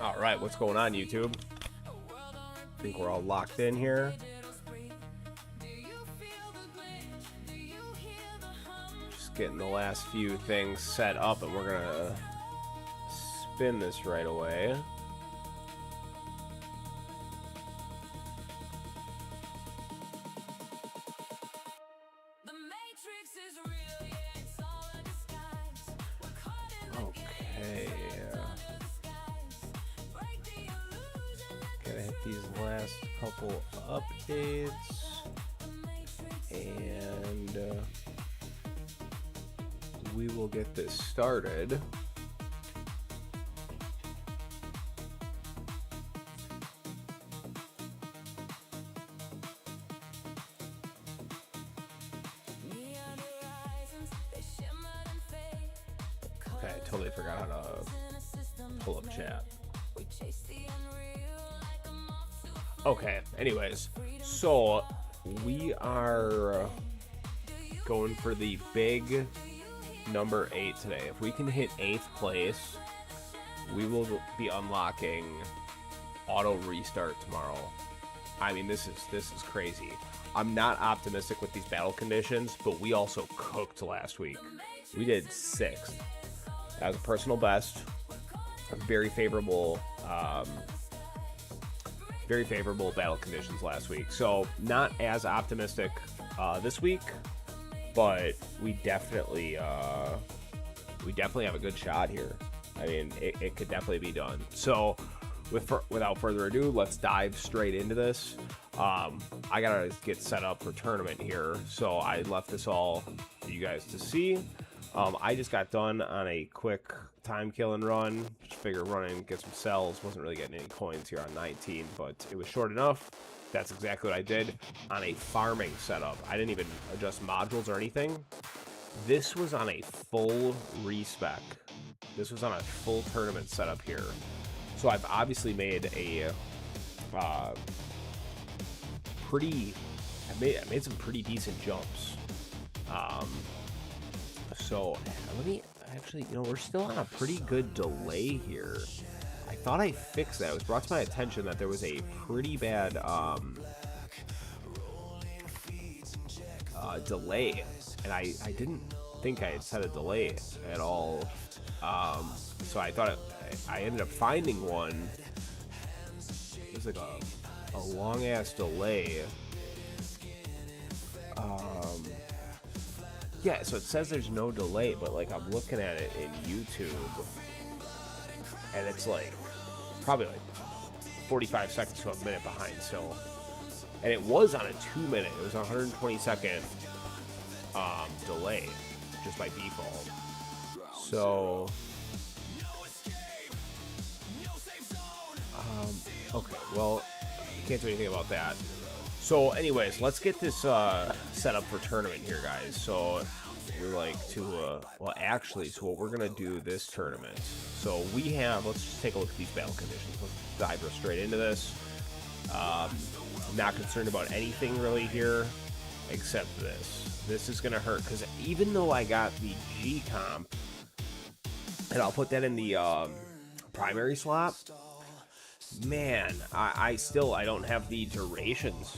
All right, what's going on, YouTube? I think we're all locked in here. Just getting the last few things set up, and we're gonna spin this right away. Okay. Gotta hit these last couple updates, and we will get this started. Okay, I totally forgot how to pull up chat. Okay, anyways, so we are going for the big number 8 today. If we can hit 8th place, we will be unlocking auto restart tomorrow. I mean, this is crazy. I'm not optimistic with these battle conditions, but we also cooked last week. We did 6th. That was a personal best. Very favorable battle conditions last week. So not as optimistic this week, but we definitely have a good shot here. I mean, it could definitely be done. So without further ado, let's dive straight into this. I gotta get set up for tournament here, so I left this all for you guys to see. I just got done on a quick time killing run. Just figure running, get some cells. Wasn't really getting any coins here on 19, but it was short enough. That's exactly what I did on a farming setup. I didn't even adjust modules or anything. This was on a full respec. This was on a full tournament setup here. So I've obviously made a I made some pretty decent jumps. So let me actually, we're still on a pretty good delay here. I thought I fixed that. It was brought to my attention that there was a pretty bad delay, and I didn't think I had set a delay at all. So I thought I ended up finding one. It was like a long ass delay. Yeah, so it says there's no delay, but like I'm looking at it in YouTube, and it's like probably like 45 seconds to a minute behind still. And it was on a 2-minute. It was a 120-second delay, just by default. So okay, well, can't do anything about that. So anyways, let's get this set up for tournament here, guys. So we're like to so what we're gonna do this tournament. So we have, let's just take a look at these battle conditions. Let's dive straight into this. I'm not concerned about anything really here except this. This is gonna hurt because even though I got the G comp, and I'll put that in the primary slot. Man, I don't have the durations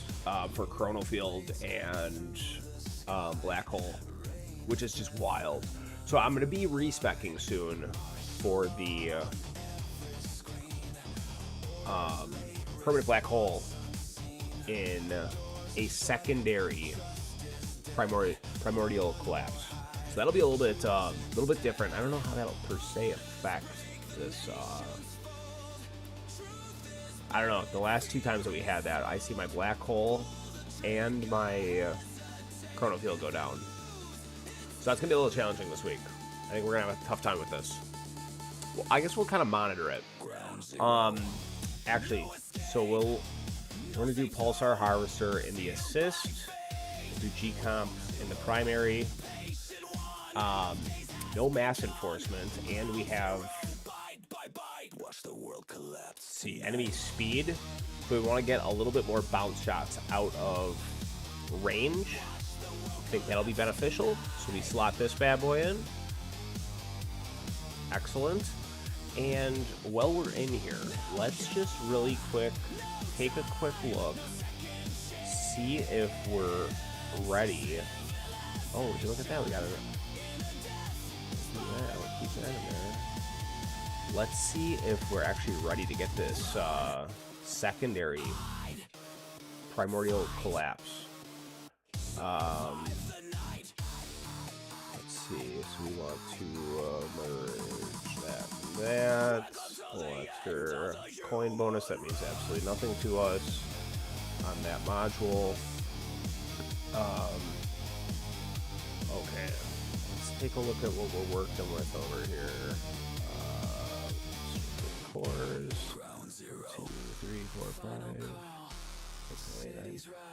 for Chronofield and Black Hole, which is just wild. So I'm going to be respecking soon for the Permanent Black Hole in a secondary primordial collapse. So that'll be a little bit different. I don't know how that'll per se affect this. I don't know. The last 2 times that we had that, I see my Black Hole and my Chronofield go down. So that's going to be a little challenging this week. I think we're going to have a tough time with this. Well, I guess we'll kind of monitor it. Actually, so we're going to do Pulsar Harvester in the assist. We'll do G-Comp in the primary. No mass enforcement, and we have see enemy speed, but we want to get a little bit more bounce shots out of range. I think that'll be beneficial, so we slot this bad boy in. Excellent. And while we're in here, let's just really quick take a quick look, see if we're ready. Oh, would you look at that? We got it. Keep that in there. Let's see if we're actually ready to get this secondary primordial collapse. Let's see. So we want to merge that. Collector coin bonus. That means absolutely nothing to us on that module. Okay. Let's take a look at what we're working with over here. Cores. 2, 3, 4, 5.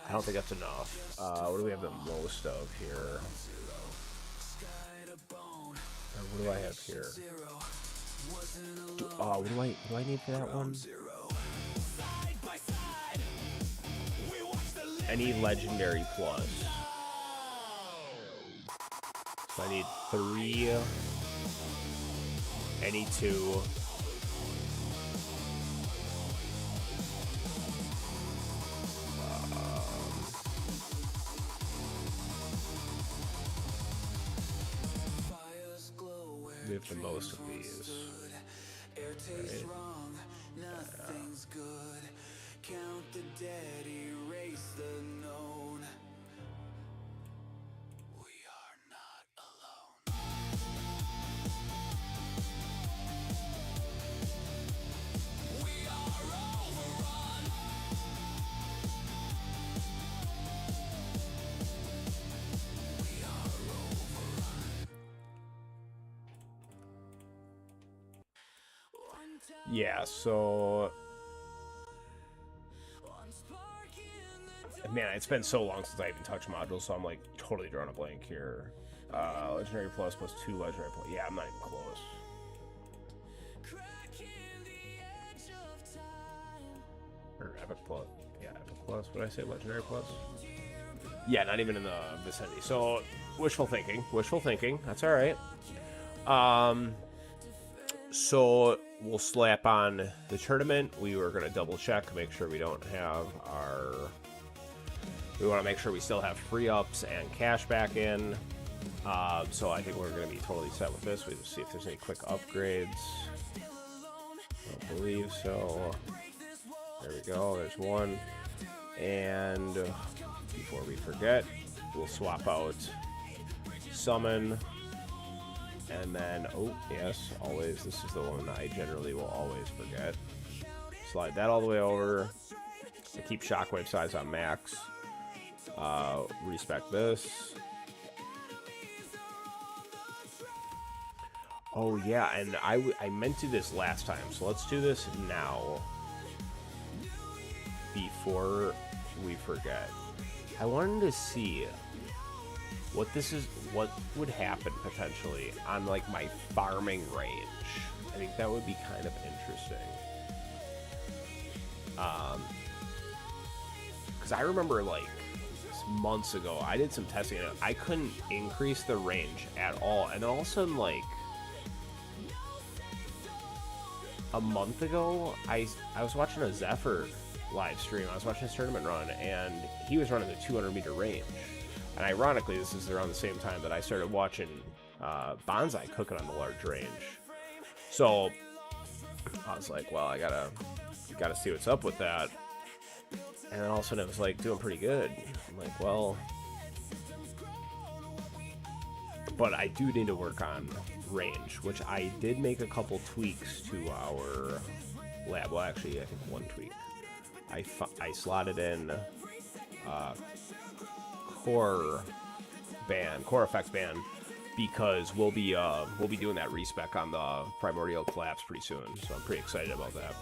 I don't think that's enough. What do we have the most of here? What do I have here? What do I need for that one? Any legendary plus. So I need 3. Any 2. We have the most of these. Right. Nothing's good. Count the dead, erase the known. We are not alone. We are overrun. We are overrun. Yeah, so man, it's been so long since I even touched modules, so I'm like totally drawing a blank here. Legendary plus 2 legendary plus. Yeah, I'm not even close. Or epic plus. Yeah, epic plus. What did I say? Legendary plus? Yeah, not even in the vicinity. So wishful thinking. Wishful thinking. That's all right. So we'll slap on the tournament. We were gonna double check, make sure we don't have our. We want to make sure we still have free ups and cash back in. So I think we're going to be totally set with this. We'll see if there's any quick upgrades. I don't believe so. There we go. There's one. And before we forget, we'll swap out summon. And then, oh, yes, always. This is the one I generally will always forget. Slide that all the way over. I keep shockwave size on max. Respect this. Oh yeah, and I meant to do this last time, so let's do this now before we forget. I wanted to see what would happen potentially on like my farming range. I think that would be kind of interesting. Because I remember like months ago I did some testing and I couldn't increase the range at all, and then all of a sudden, like a month ago, I was watching a Zephyr live stream. I was watching his tournament run, and he was running the 200-meter range. And ironically, this is around the same time that I started watching Bonsai cooking on the large range. So I was like, well, I gotta see what's up with that. And then all of a sudden it was like doing pretty good. I'm like, well, but I do need to work on range, which I did make a couple tweaks to our lab. Well, actually, I think one tweak. I slotted in core effects band, because we'll be doing that respec on the primordial collapse pretty soon. So I'm pretty excited about that.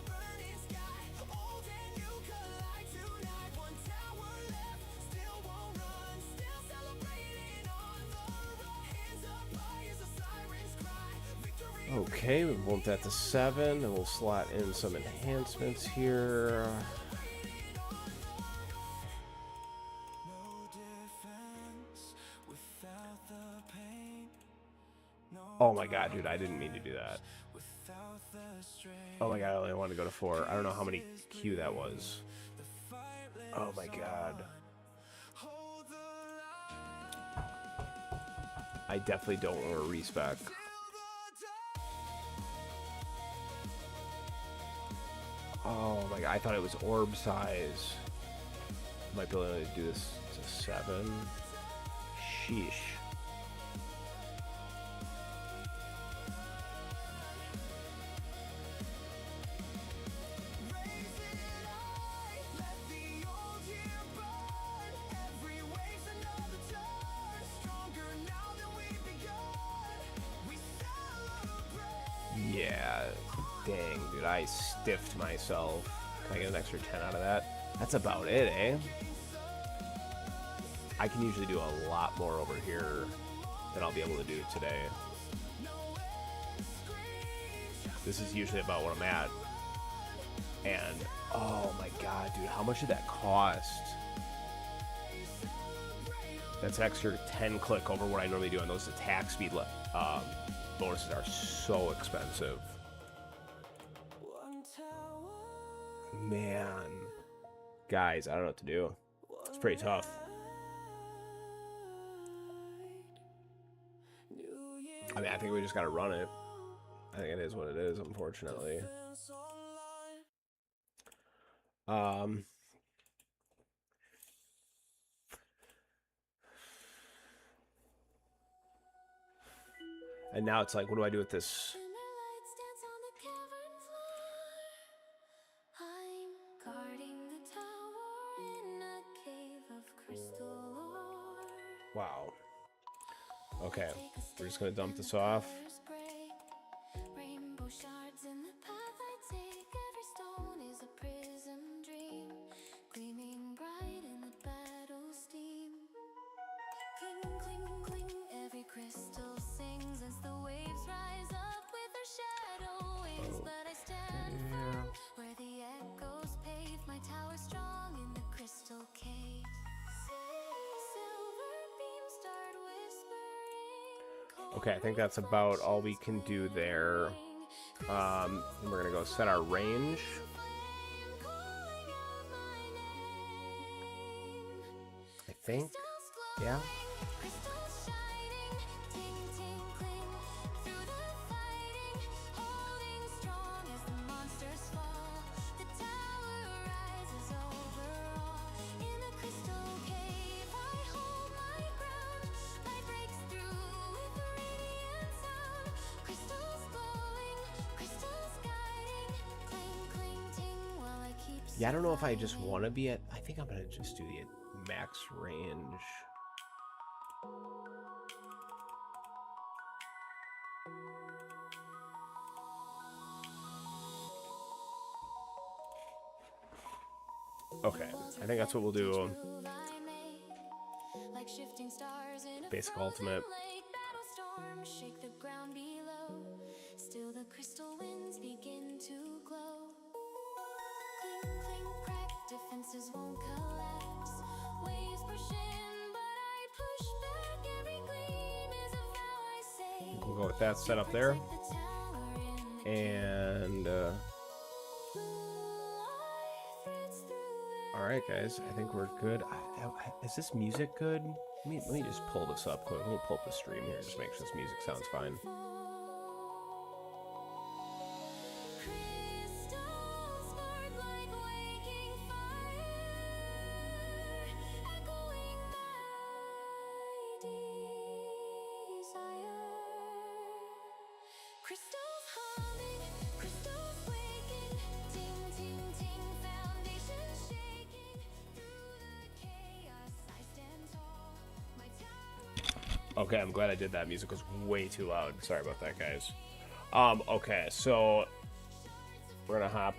Okay, we bumped that to 7, and we'll slot in some enhancements here. Oh my god, dude, I didn't mean to do that. Oh my god, I only wanted to go to 4. I don't know how many Q that was. Oh my god. I definitely don't want to respec. Oh my god, I thought it was orb size. Might be able to do this to 7. Sheesh. Yeah, dang, dude, I stiffed myself. Can I get an extra 10 out of that? That's about it, eh? I can usually do a lot more over here than I'll be able to do today. This is usually about what I'm at. And, oh my god, dude, how much did that cost? That's an extra 10 click over what I normally do, and those attack speed bonuses are so expensive. Man. Guys, I don't know what to do. It's pretty tough. I mean, I think we just gotta run it. I think it is what it is, unfortunately. And now it's like, what do I do with this? Wow. Okay, we're just gonna dump this off. Okay, I think that's about all we can do there. And we're gonna go set our range. I think, yeah. Yeah, I don't know if I just want to be at... I think I'm going to just do the max range. Okay, I think that's what we'll do. Basic ultimate. Still the crystal winds begin to glow. Cling, cling, crack, defenses won't collapse. Waves push in, but I push back. Every gleam is a vow I say. We'll go with that setup there. And all right, guys, I think we're good. Is this music good? Let me just pull this up quick. Let me pull up the stream here, just make sure this music sounds fine. Okay, I'm glad I did that. Music was way too loud. Sorry about that, guys. Okay, so we're gonna hop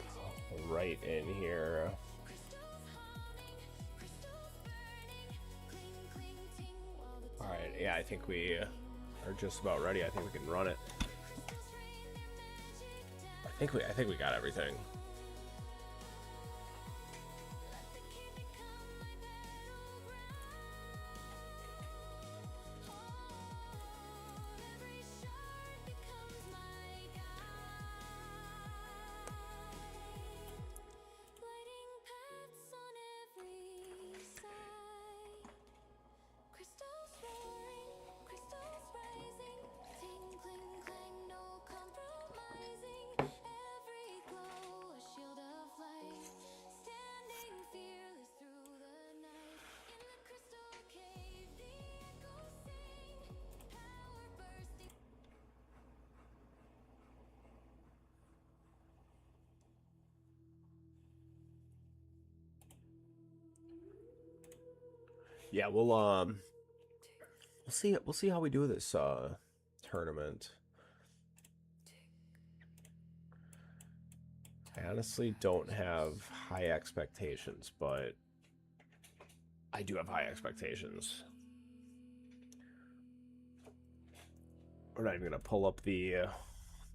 right in here. Alright, yeah, I think we are just about ready. I think we can run it. I think we got everything. Yeah, we'll see how we do this tournament. I honestly don't have high expectations, but I do have high expectations. We're not even gonna pull up the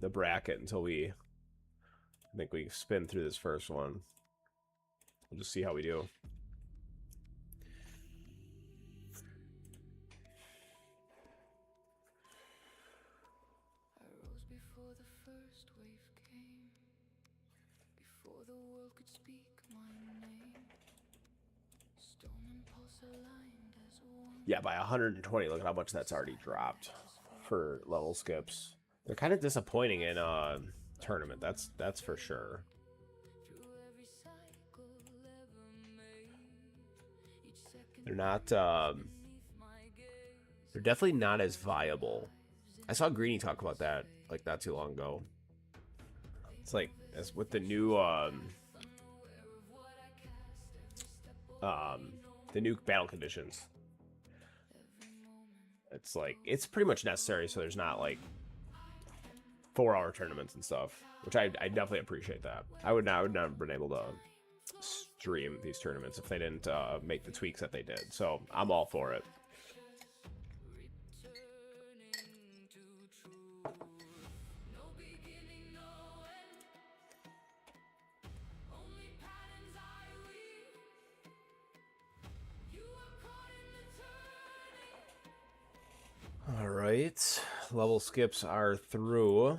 bracket until I think we spin through this first one. We'll just see how we do. I rose before the first wave came, before the world could speak my name. Stone and pulse aligned as one. Yeah, by 120. Look at how much that's already dropped for level skips. They're kind of disappointing in tournament. That's for sure. Through every cycle ever made, each second They're not. beneath my gaze. They're definitely not as viable. I saw Greeny talk about that like not too long ago. It's like as with the new battle conditions. It's like it's pretty much necessary, so there's not like 4-hour tournaments and stuff, which I definitely appreciate that. I would not have been able to stream these tournaments if they didn't make the tweaks that they did. So I'm all for it. Returning to truth. No beginning, no end. Only patterns I weave. You are caught in the turning. All right, level skips are through. I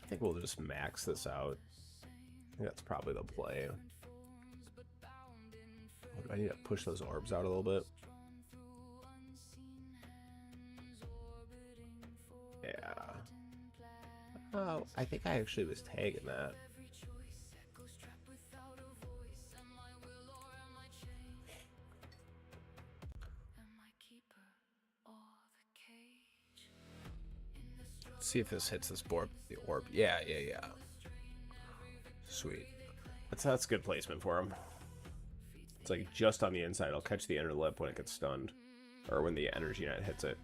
think we'll just max this out. I think that's probably the play. Oh, do I need to push those orbs out a little bit? Yeah. Oh, I think I actually was tagging that. Every choice echoes trapped without a voice. Am I will or am I chained? Am I keeper or the cage? In the struggle. Let's see if this hits this board. The orb. Yeah. Sweet. That's good placement for him. It's like just on the inside. I'll catch the inner lip when it gets stunned, or when the energy net hits it.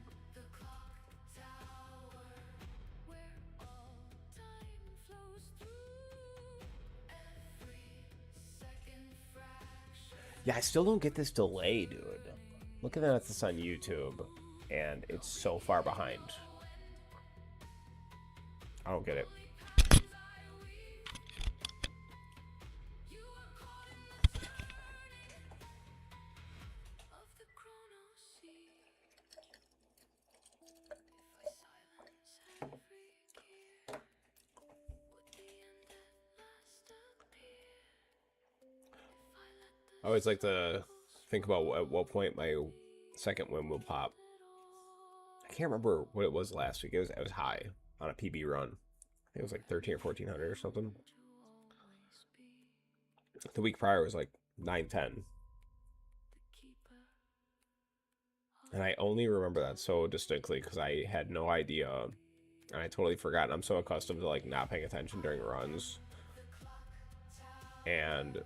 Yeah, I still don't get this delay, dude. Looking at this on YouTube, and it's so far behind. I don't get it. I always like to think about at what point my second win will pop. I can't remember what it was last week. It was high on a PB run. I think it was like 13 or 1400 or something. The week prior was like 910. And I only remember that so distinctly because I had no idea. And I totally forgot. I'm so accustomed to like not paying attention during runs. And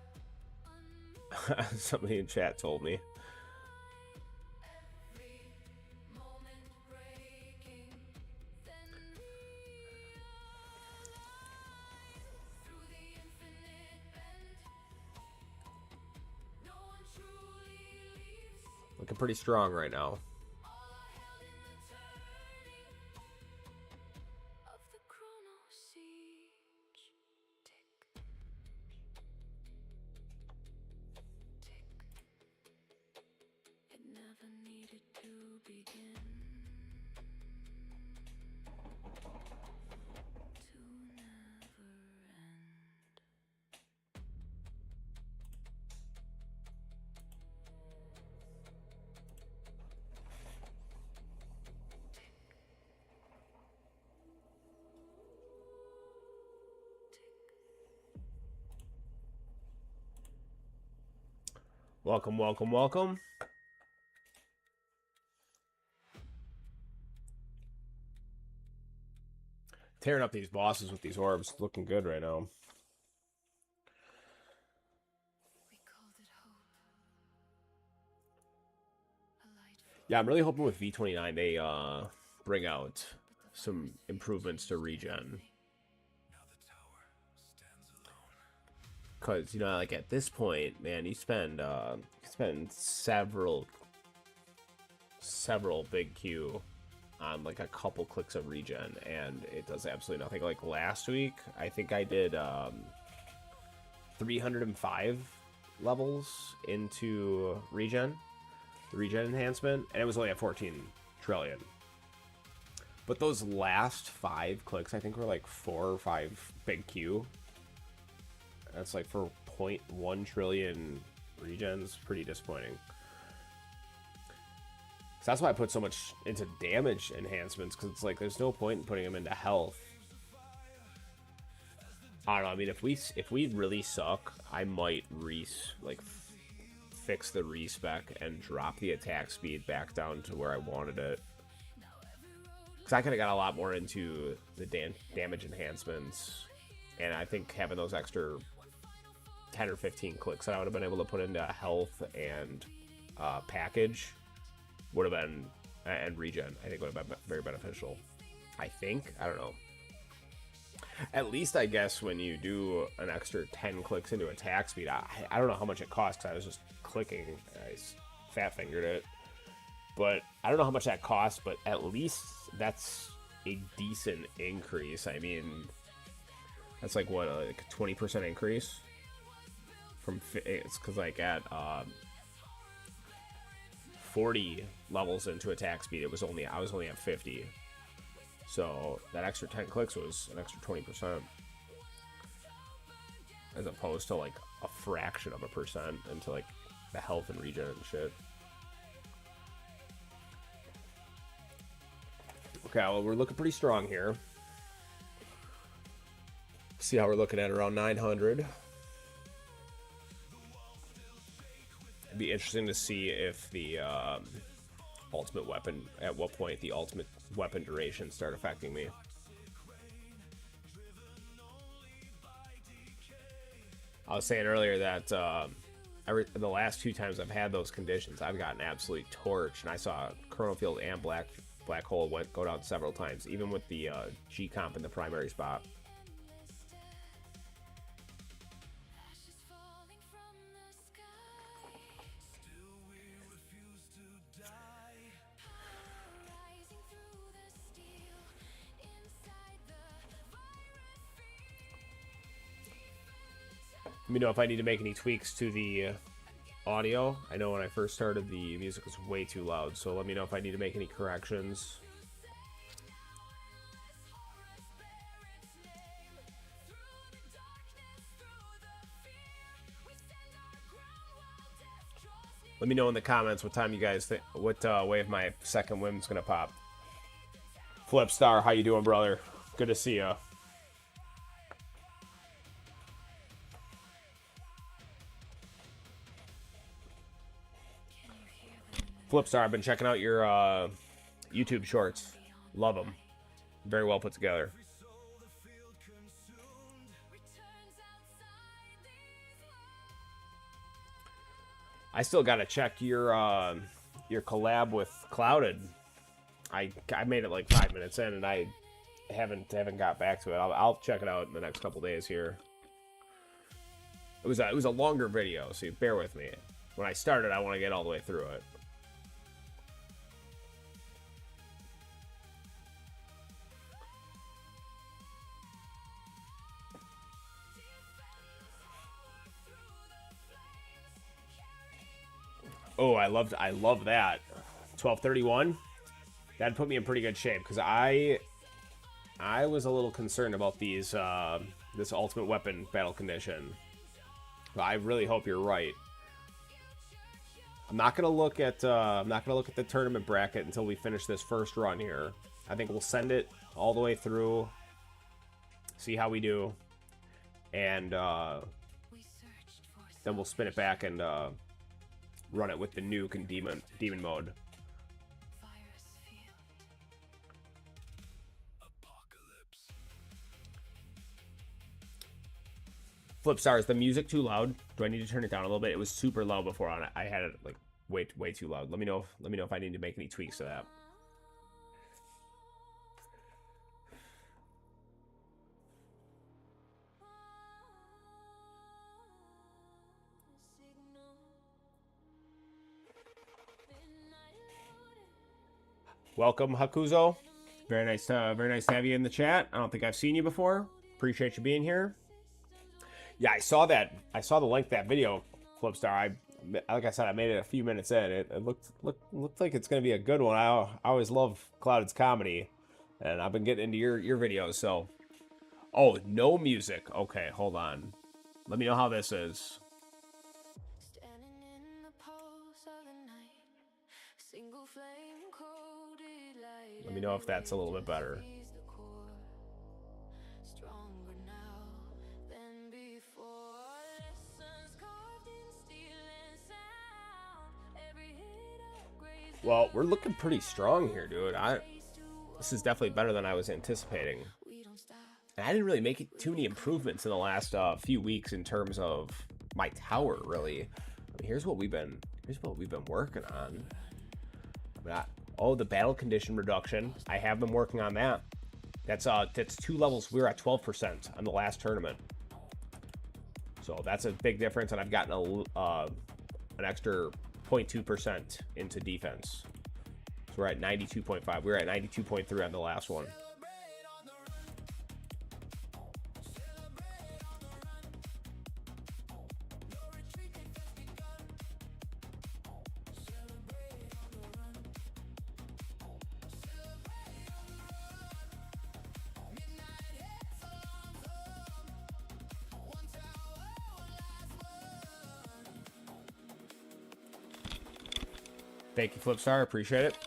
somebody in chat told me. Looking pretty strong right now. Welcome, welcome, welcome. Tearing up these bosses with these orbs. Looking good right now. We called it hope. Yeah, I'm really hoping with V29 they bring out some improvements to regen. Cause like at this point, man, you spend several big Q on like a couple clicks of regen, and it does absolutely nothing. Like last week, I think I did 305 levels into regen, the regen enhancement, and it was only at 14 trillion. But those last 5 clicks, I think, were like 4 or 5 big Q. That's like for 0.1 trillion regens. Pretty disappointing. So that's why I put so much into damage enhancements, because it's like there's no point in putting them into health. I don't know. I mean, if we really suck, I might fix the respec and drop the attack speed back down to where I wanted it. Because I could have got a lot more into the damage enhancements, and I think having those extra 10 or 15 clicks that I would have been able to put into health and package would have been, and regen, I think would have been very beneficial. I think. I don't know. At least I guess when you do an extra 10 clicks into attack speed, I don't know how much it costs, because I was just clicking. I fat fingered it. But I don't know how much that costs, but at least that's a decent increase. I mean, that's like what, like a 20% increase from, it's because like at 40 levels into attack speed, I was only at 50. So that extra 10 clicks was an extra 20%, as opposed to like a fraction of a percent into like the health and regen and shit. Okay, well, we're looking pretty strong here. See how we're looking at around 900. It'd be interesting to see if the ultimate weapon, at what point the ultimate weapon duration start affecting me. I was saying earlier that the last 2 times I've had those conditions, I've gotten absolutely torched, and I saw Chrono Field and Black Hole go down several times, even with the G comp in the primary spot. Let me know if I need to make any tweaks to the audio. I know when I first started, the music was way too loud, so let me know if I need to make any corrections. Let me know in the comments what time you guys think, what wave my second wind's gonna pop. Flipstar, how you doing, brother? Good to see ya. Flipstar, I've been checking out your YouTube shorts. Love them. Very well put together. I still gotta check your collab with Clouded. I made it like 5 minutes in, and I haven't got back to it. I'll check it out in the next couple days here. It was a longer video, so bear with me. When I started, I want to get all the way through it. Oh, I love that. 1231. That'd put me in pretty good shape, because I was a little concerned about these this ultimate weapon battle condition. But I really hope you're right. I'm not gonna look at the tournament bracket until we finish this first run here. I think we'll send it all the way through, see how we do, and then we'll spin it back and run it with the nuke and demon mode. Flipstar, is the music too loud? Do I need to turn it down a little bit? It was super low before on it. I had it like way too loud. Let me know if I need to make any tweaks to that. Welcome, Hakuzo. Very nice to have you in the chat. I don't think I've seen you before. Appreciate you being here. Yeah, I saw the link to that video, Flipstar. Like I said, I made it a few minutes in. It looked like it's gonna be a good one. I always love Clouded's comedy, and I've been getting into your videos. So, oh, no music. Okay, hold on. Let me know how this is. Standing in the pulse of the night, single flame coated light. Let me know if that's a little bit better. Stronger now than before. Lessons carved in steel and sound. Every hit upgrades. Well, we're looking pretty strong here, dude. This is definitely better than I was anticipating. We don't stop. And I didn't really make too many improvements in the last few weeks in terms of my tower, really. I mean, here's what we've been working on. Oh, the battle condition reduction. I have been working on that. That's 2 levels. We were at 12% on the last tournament. So that's a big difference, and I've gotten an extra 0.2% into defense. So we're at 92.5. We were at 92.3 on the last one. Thank you, Flipstar. Appreciate it.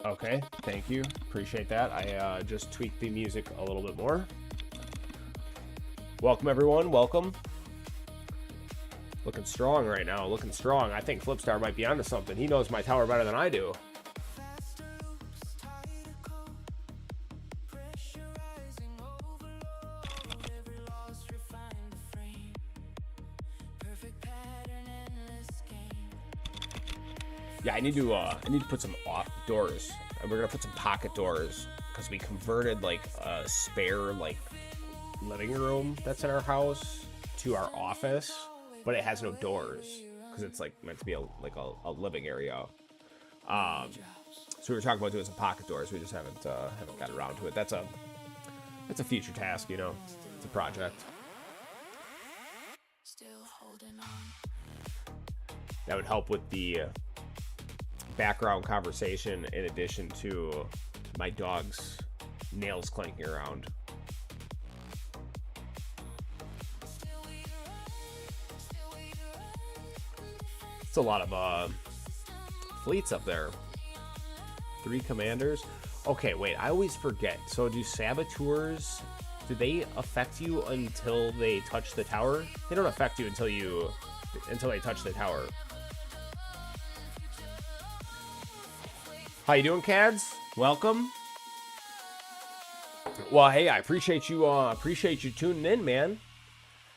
Okay, thank you. Appreciate that. I just tweaked the music a little bit more. Welcome, everyone. Welcome. Looking strong right now. Looking strong. I think Flipstar might be onto something. He knows my tower better than I do. Yeah, I need to put some doors. And we're gonna put some pocket doors because we converted like a spare like living room that's in our house to our office, but it has no doors because it's like meant to be a living area. So we were talking about doing some pocket doors. We just haven't gotten around to it. That's a future task, you know. It's a project. Still holding on. That would help with the background conversation in addition to my dog's nails clanking around. It's a lot of fleets up there. 3 commanders. Okay, wait, I always forget. So do saboteurs, do they affect you until they touch the tower? They don't affect you until they touch the tower. How you doing, Cads? Welcome. Well, hey, I appreciate you tuning in, man.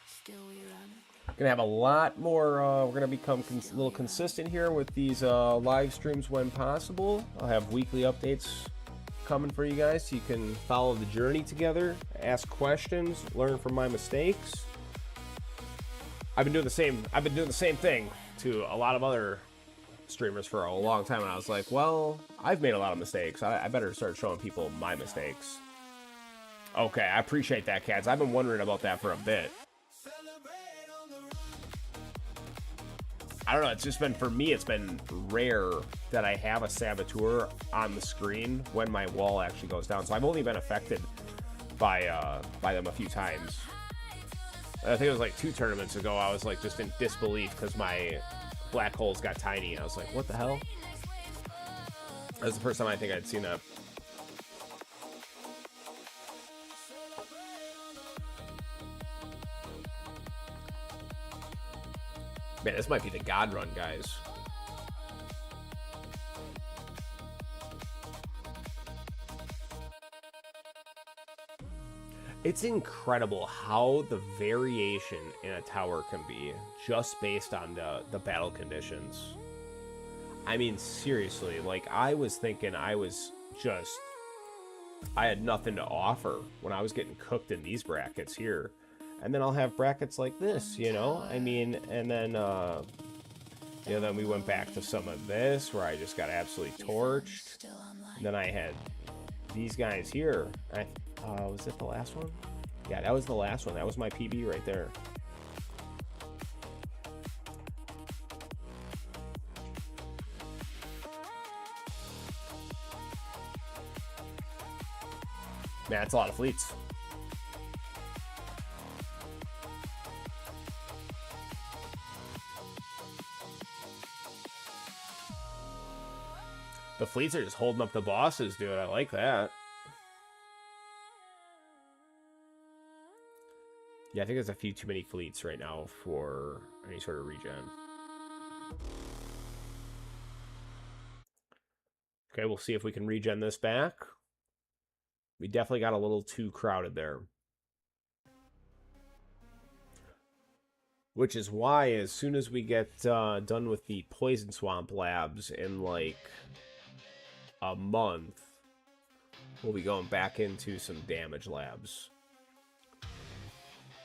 Still we run. Gonna have a lot more. We're gonna become a little consistent here with these live streams when possible. I'll have weekly updates coming for you guys, so you can follow the journey together, ask questions, learn from my mistakes. I've been doing the same thing to a lot of other streamers for a long time, and I was like, well, I've made a lot of mistakes. I better start showing people my mistakes. Okay, I appreciate that, Cats. I've been wondering about that for a bit. I don't know, it's just been, for me, it's been rare that I have a saboteur on the screen when my wall actually goes down. So I've only been affected by them a few times. I think it was like 2 tournaments ago, I was like just in disbelief because my black holes got tiny. I was like, what the hell? That was the first time I think I'd seen that. Man, this might be the God run, guys. It's incredible how the variation in a tower can be just based on the battle conditions. I mean, seriously, like, I was thinking I had nothing to offer when I was getting cooked in these brackets here. And then I'll have brackets like this, you know? I mean, and then, then we went back to some of this where I just got absolutely torched. And then I had these guys here. Was it the last one? Yeah, that was the last one. That was my PB right there. Man, that's a lot of fleets. The fleets are just holding up the bosses, dude. I like that. Yeah, I think there's a few too many fleets right now for any sort of regen. Okay, we'll see if we can regen this back. We definitely got a little too crowded there. Which is why as soon as we get done with the Poison Swamp labs in like a month, we'll be going back into some damage labs.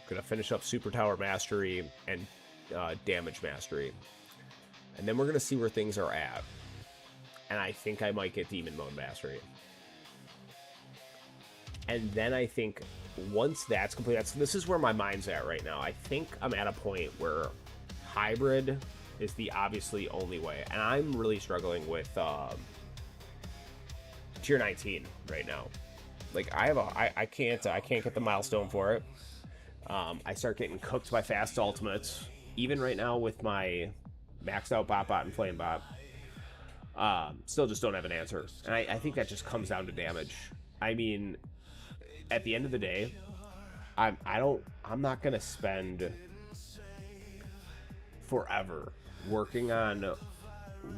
Gonna finish up Super Tower Mastery and Damage Mastery. And then we're gonna see where things are at. And I think I might get Demon Mode Mastery. And then I think once that's complete, this is where my mind's at right now. I think I'm at a point where hybrid is the obviously only way. And I'm really struggling with tier 19 right now. Like I can't get the milestone for it. I start getting cooked by fast ultimates, even right now with my maxed out bot and flame bot. Still just don't have an answer, and I think that just comes down to damage. I mean, at the end of the day, I'm not gonna spend forever working on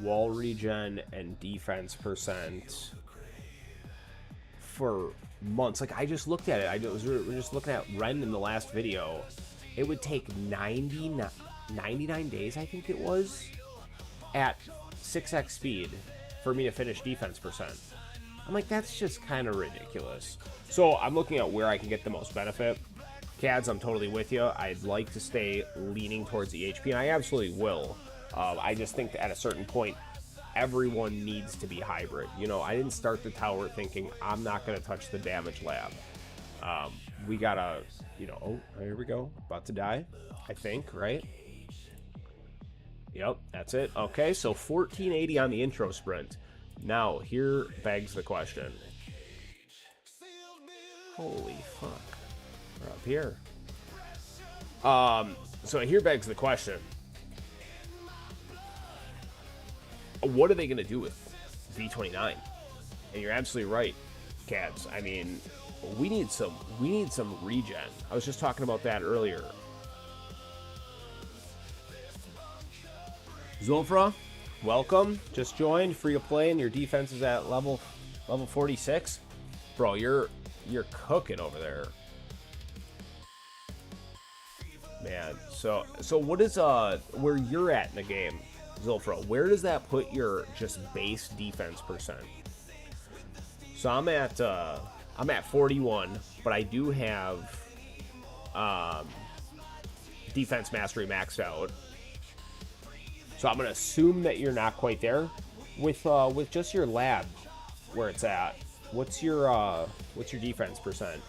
wall regen and defense percent for months. Like, I just looked at it. We're just looking at Ren in the last video. It would take 99 days, I think it was, at 6x speed for me to finish defense percent. I'm like, that's just kind of ridiculous. So I'm looking at where I can get the most benefit. Cads, I'm totally with you. I'd like to stay leaning towards the HP, and I absolutely will. I just think that at a certain point, everyone needs to be hybrid. You know, I didn't start the tower thinking I'm not going to touch the damage lab. We gotta, oh, here we go. About to die, I think, right? Yep, that's it. Okay, so 1480 on the intro sprint. Now, here begs the question. Holy fuck. We're up here. So here begs the question. What are they going to do with V29? And you're absolutely right, Cads. I mean, we need some regen. I was just talking about that earlier. Zulfra, welcome. Just joined, free to play, and your defense is at level 46. Bro, you're cooking over there. Man, so what is where you're at in the game, Zulfra? Where does that put your just base defense percent? So I'm at 41, but I do have defense mastery maxed out. So I'm gonna assume that you're not quite there with just your lab where it's at. What's your defense percent?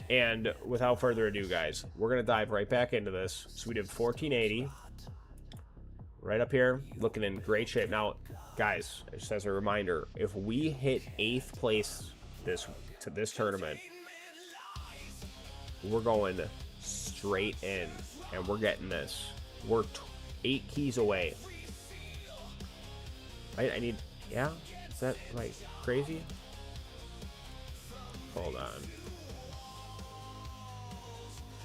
And without further ado, guys, we're gonna dive right back into this. So we did 1480, right up here, looking in great shape. Now, guys, just as a reminder, if we hit 8th place this tournament, we're going straight in. And we're getting this. We're 8 keys away. I need... Yeah? Is that, like, crazy? Hold on.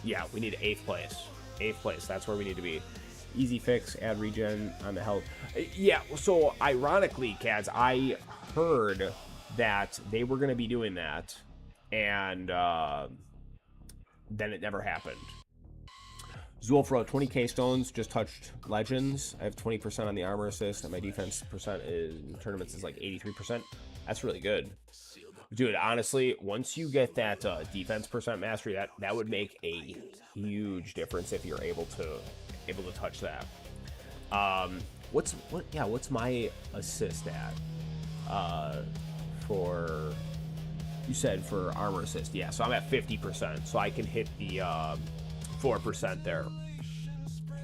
Yeah, we need 8th place. 8th place. That's where we need to be. Easy fix. Add regen on the health. Yeah, so, ironically, Cads, I heard that they were going to be doing that and then it never happened. Zulfro, 20k stones, just touched legends. I have 20% on the armor assist, and my defense percent in tournaments is like 83%. That's really good. Dude, honestly, once you get that defense percent mastery, that would make a huge difference if you're able to touch that. What's my assist at? For you said for armor assist, yeah. So I'm at 50%, so I can hit the 4% there.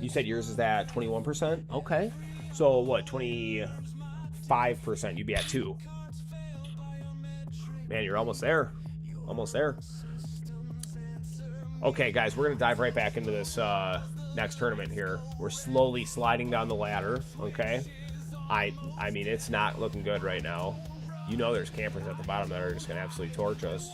You said yours is at 21%. Okay, so what? 25%. You'd be at 2. Man, you're almost there. Almost there. Okay, guys, we're gonna dive right back into this next tournament here. We're slowly sliding down the ladder. Okay, I mean, it's not looking good right now. You know, there's campers at the bottom that are just gonna absolutely torch us.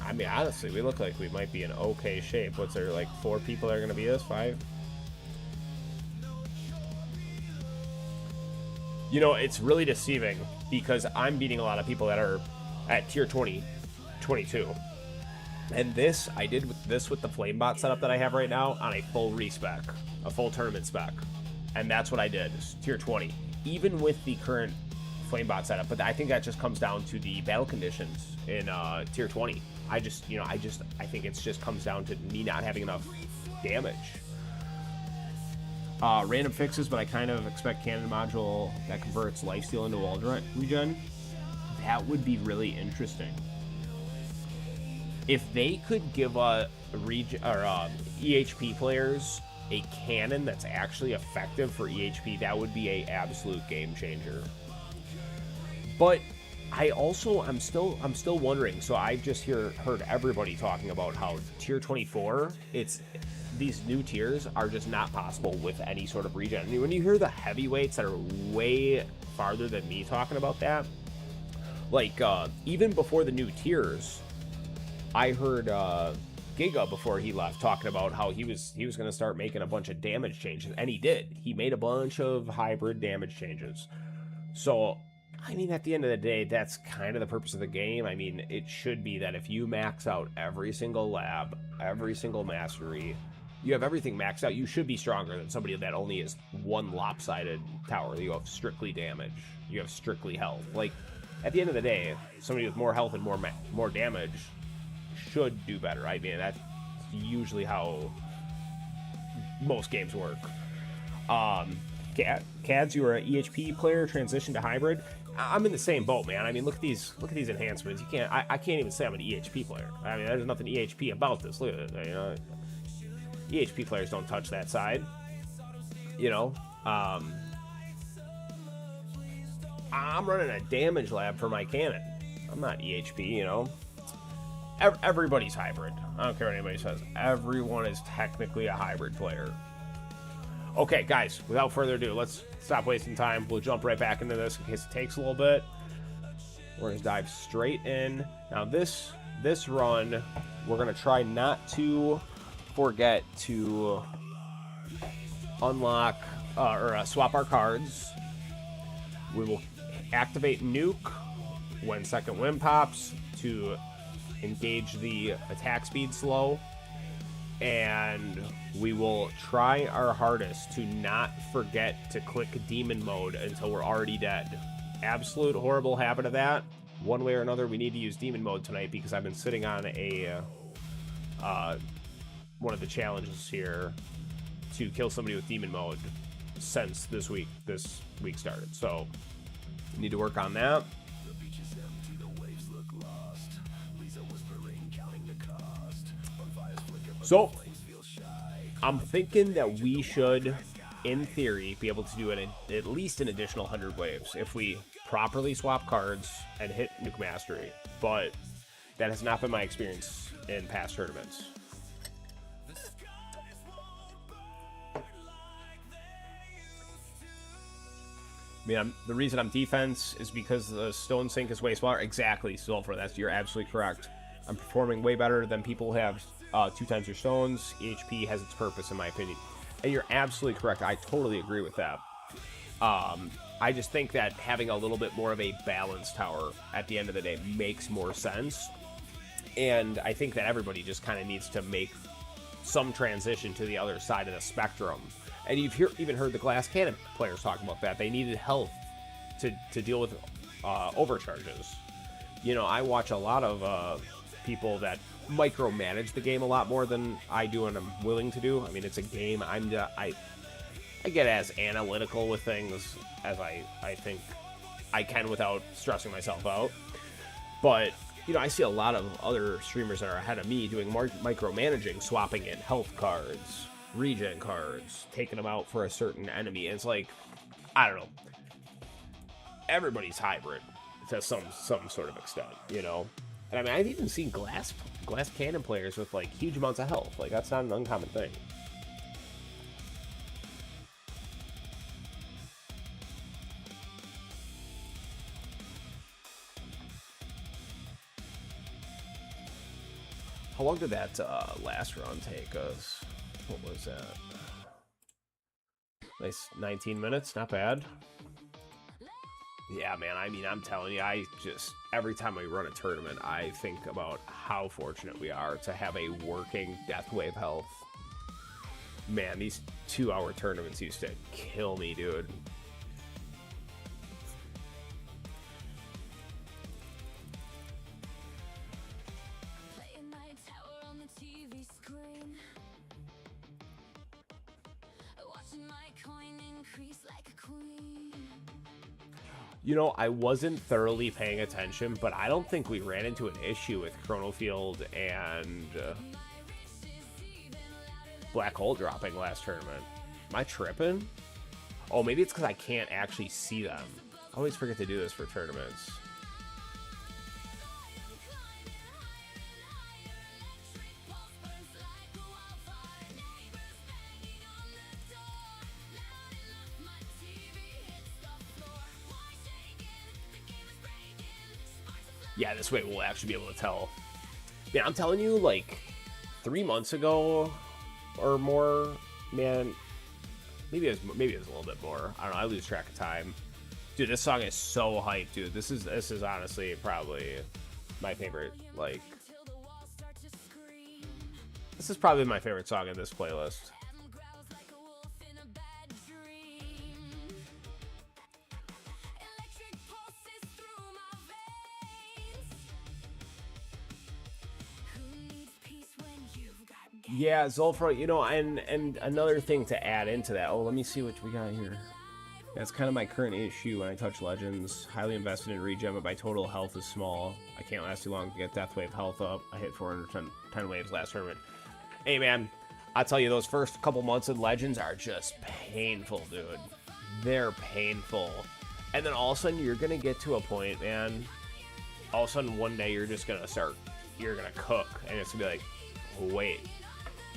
I mean, honestly, we look like we might be in okay shape. What's there, like 4 people that are going to beat us? 5? You know, it's really deceiving because I'm beating a lot of people that are at tier 20, 22. And this, I did this with the Flamebot setup that I have right now on a full respec, a full tournament spec. And that's what I did, tier 20. Even with the current Flamebot setup, but I think that just comes down to the battle conditions in tier 20. I think it's just comes down to me not having enough damage. Random fixes, but I kind of expect cannon module that converts lifesteal into wall regen. That would be really interesting. If they could give EHP players a cannon that's actually effective for EHP, that would be a absolute game changer. But I'm still wondering. So I've just heard everybody talking about how tier 24, these new tiers are just not possible with any sort of regen. When you hear the heavyweights that are way farther than me talking about that, like even before the new tiers, I heard Giga before he left talking about how he was going to start making a bunch of damage changes, and he did. He made a bunch of hybrid damage changes. So I mean, at the end of the day, that's kind of the purpose of the game. I mean, it should be that if you max out every single lab, every single mastery, you have everything maxed out, you should be stronger than somebody that only is one lopsided tower. You have strictly damage. You have strictly health. Like, at the end of the day, somebody with more health and more damage should do better. I mean, that's usually how most games work. Cads, you are an EHP player, transition to hybrid. I'm in the same boat, man. I mean, look at these enhancements. I can't even say I'm an EHP player. I mean, there's nothing EHP about this. Look at it. You know, EHP players don't touch that side. You know, I'm running a damage lab for my cannon. I'm not EHP. You know, everybody's hybrid. I don't care what anybody says. Everyone is technically a hybrid player. Okay, guys, without further ado, let's stop wasting time. We'll jump right back into this in case it takes a little bit. We're going to dive straight in. Now, this run, we're going to try not to forget to unlock or swap our cards. We will activate Nuke when second wind pops to engage the attack speed slow. And we will try our hardest to not forget to click demon mode until we're already dead. Absolute horrible habit of that. One way or another, we need to use demon mode tonight because I've been sitting on a one of the challenges here to kill somebody with demon mode since this week started. So we need to work on that. So, I'm thinking that we should, in theory, be able to do at least an additional 100 waves if we properly swap cards and hit Nuke Mastery. But that has not been my experience in past tournaments. I mean, the reason I'm defense is because the stone sink is way smaller. Exactly, Sulfur. You're absolutely correct. I'm performing way better than people who have 2 times your stones. EHP has its purpose, in my opinion. And you're absolutely correct. I totally agree with that. I just think that having a little bit more of a balanced tower at the end of the day makes more sense. And I think that everybody just kind of needs to make some transition to the other side of the spectrum. And you've even heard the Glass Cannon players talk about that. They needed health to deal with overcharges. You know, I watch a lot of people that micromanage the game a lot more than I do and I'm willing to do. I mean, it's a game. I get as analytical with things as I think I can without stressing myself out. But, you know, I see a lot of other streamers that are ahead of me doing micromanaging, swapping in health cards, regen cards, taking them out for a certain enemy. And it's like, I don't know. Everybody's hybrid to some sort of extent, you know? And I mean, I've even seen glass cannon players with, like, huge amounts of health. Like, that's not an uncommon thing. How long did that last run take us? What was that? Nice 19 minutes, not bad. Yeah, man, I mean, I'm telling you, every time we run a tournament, I think about how fortunate we are to have a working Deathwave health. Man, these 2-hour tournaments used to kill me, dude. You know, I wasn't thoroughly paying attention, but I don't think we ran into an issue with Chronofield and Black Hole dropping last tournament. Am I tripping? Oh, maybe it's because I can't actually see them. I always forget to do this for tournaments. Yeah, this way we'll actually be able to tell. Man, I'm telling you, like, 3 months ago or more, man, maybe it was a little bit more. I don't know, I lose track of time. Dude, this song is so hyped, dude. This is honestly probably my favorite, like, this is probably my favorite song in this playlist. Yeah, Zulfra, you know, and another thing to add into that. Oh, let me see what we got here. That's kind of my current issue when I touch Legends. Highly invested in regen, but my total health is small. I can't last too long to get Deathwave health up. I hit 410 waves last tournament. Hey, man, I tell you, those first couple months in Legends are just painful, dude. They're painful. And then all of a sudden, you're going to get to a point, man. All of a sudden, one day, you're just going to you're going to cook. And it's going to be like, wait.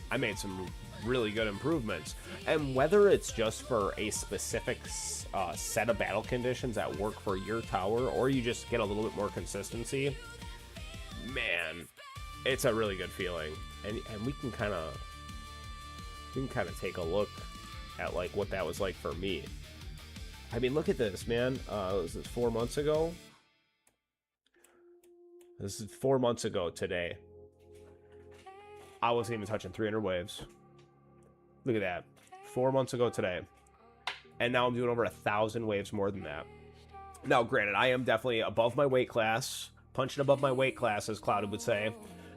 I made some really good improvements. And whether it's just for a specific set of battle conditions that work for your tower, or you just get a little bit more consistency, man, it's a really good feeling. And we can kind of take a look at, like, what that was like for me. I mean, look at this, man. Was this 4 months ago? This is 4 months ago today. I wasn't even touching 300 waves. Look at that. 4 months ago today. And now I'm doing over 1,000 waves more than that. Now, granted, I am definitely above my weight class. Punching above my weight class, as Clouded would say.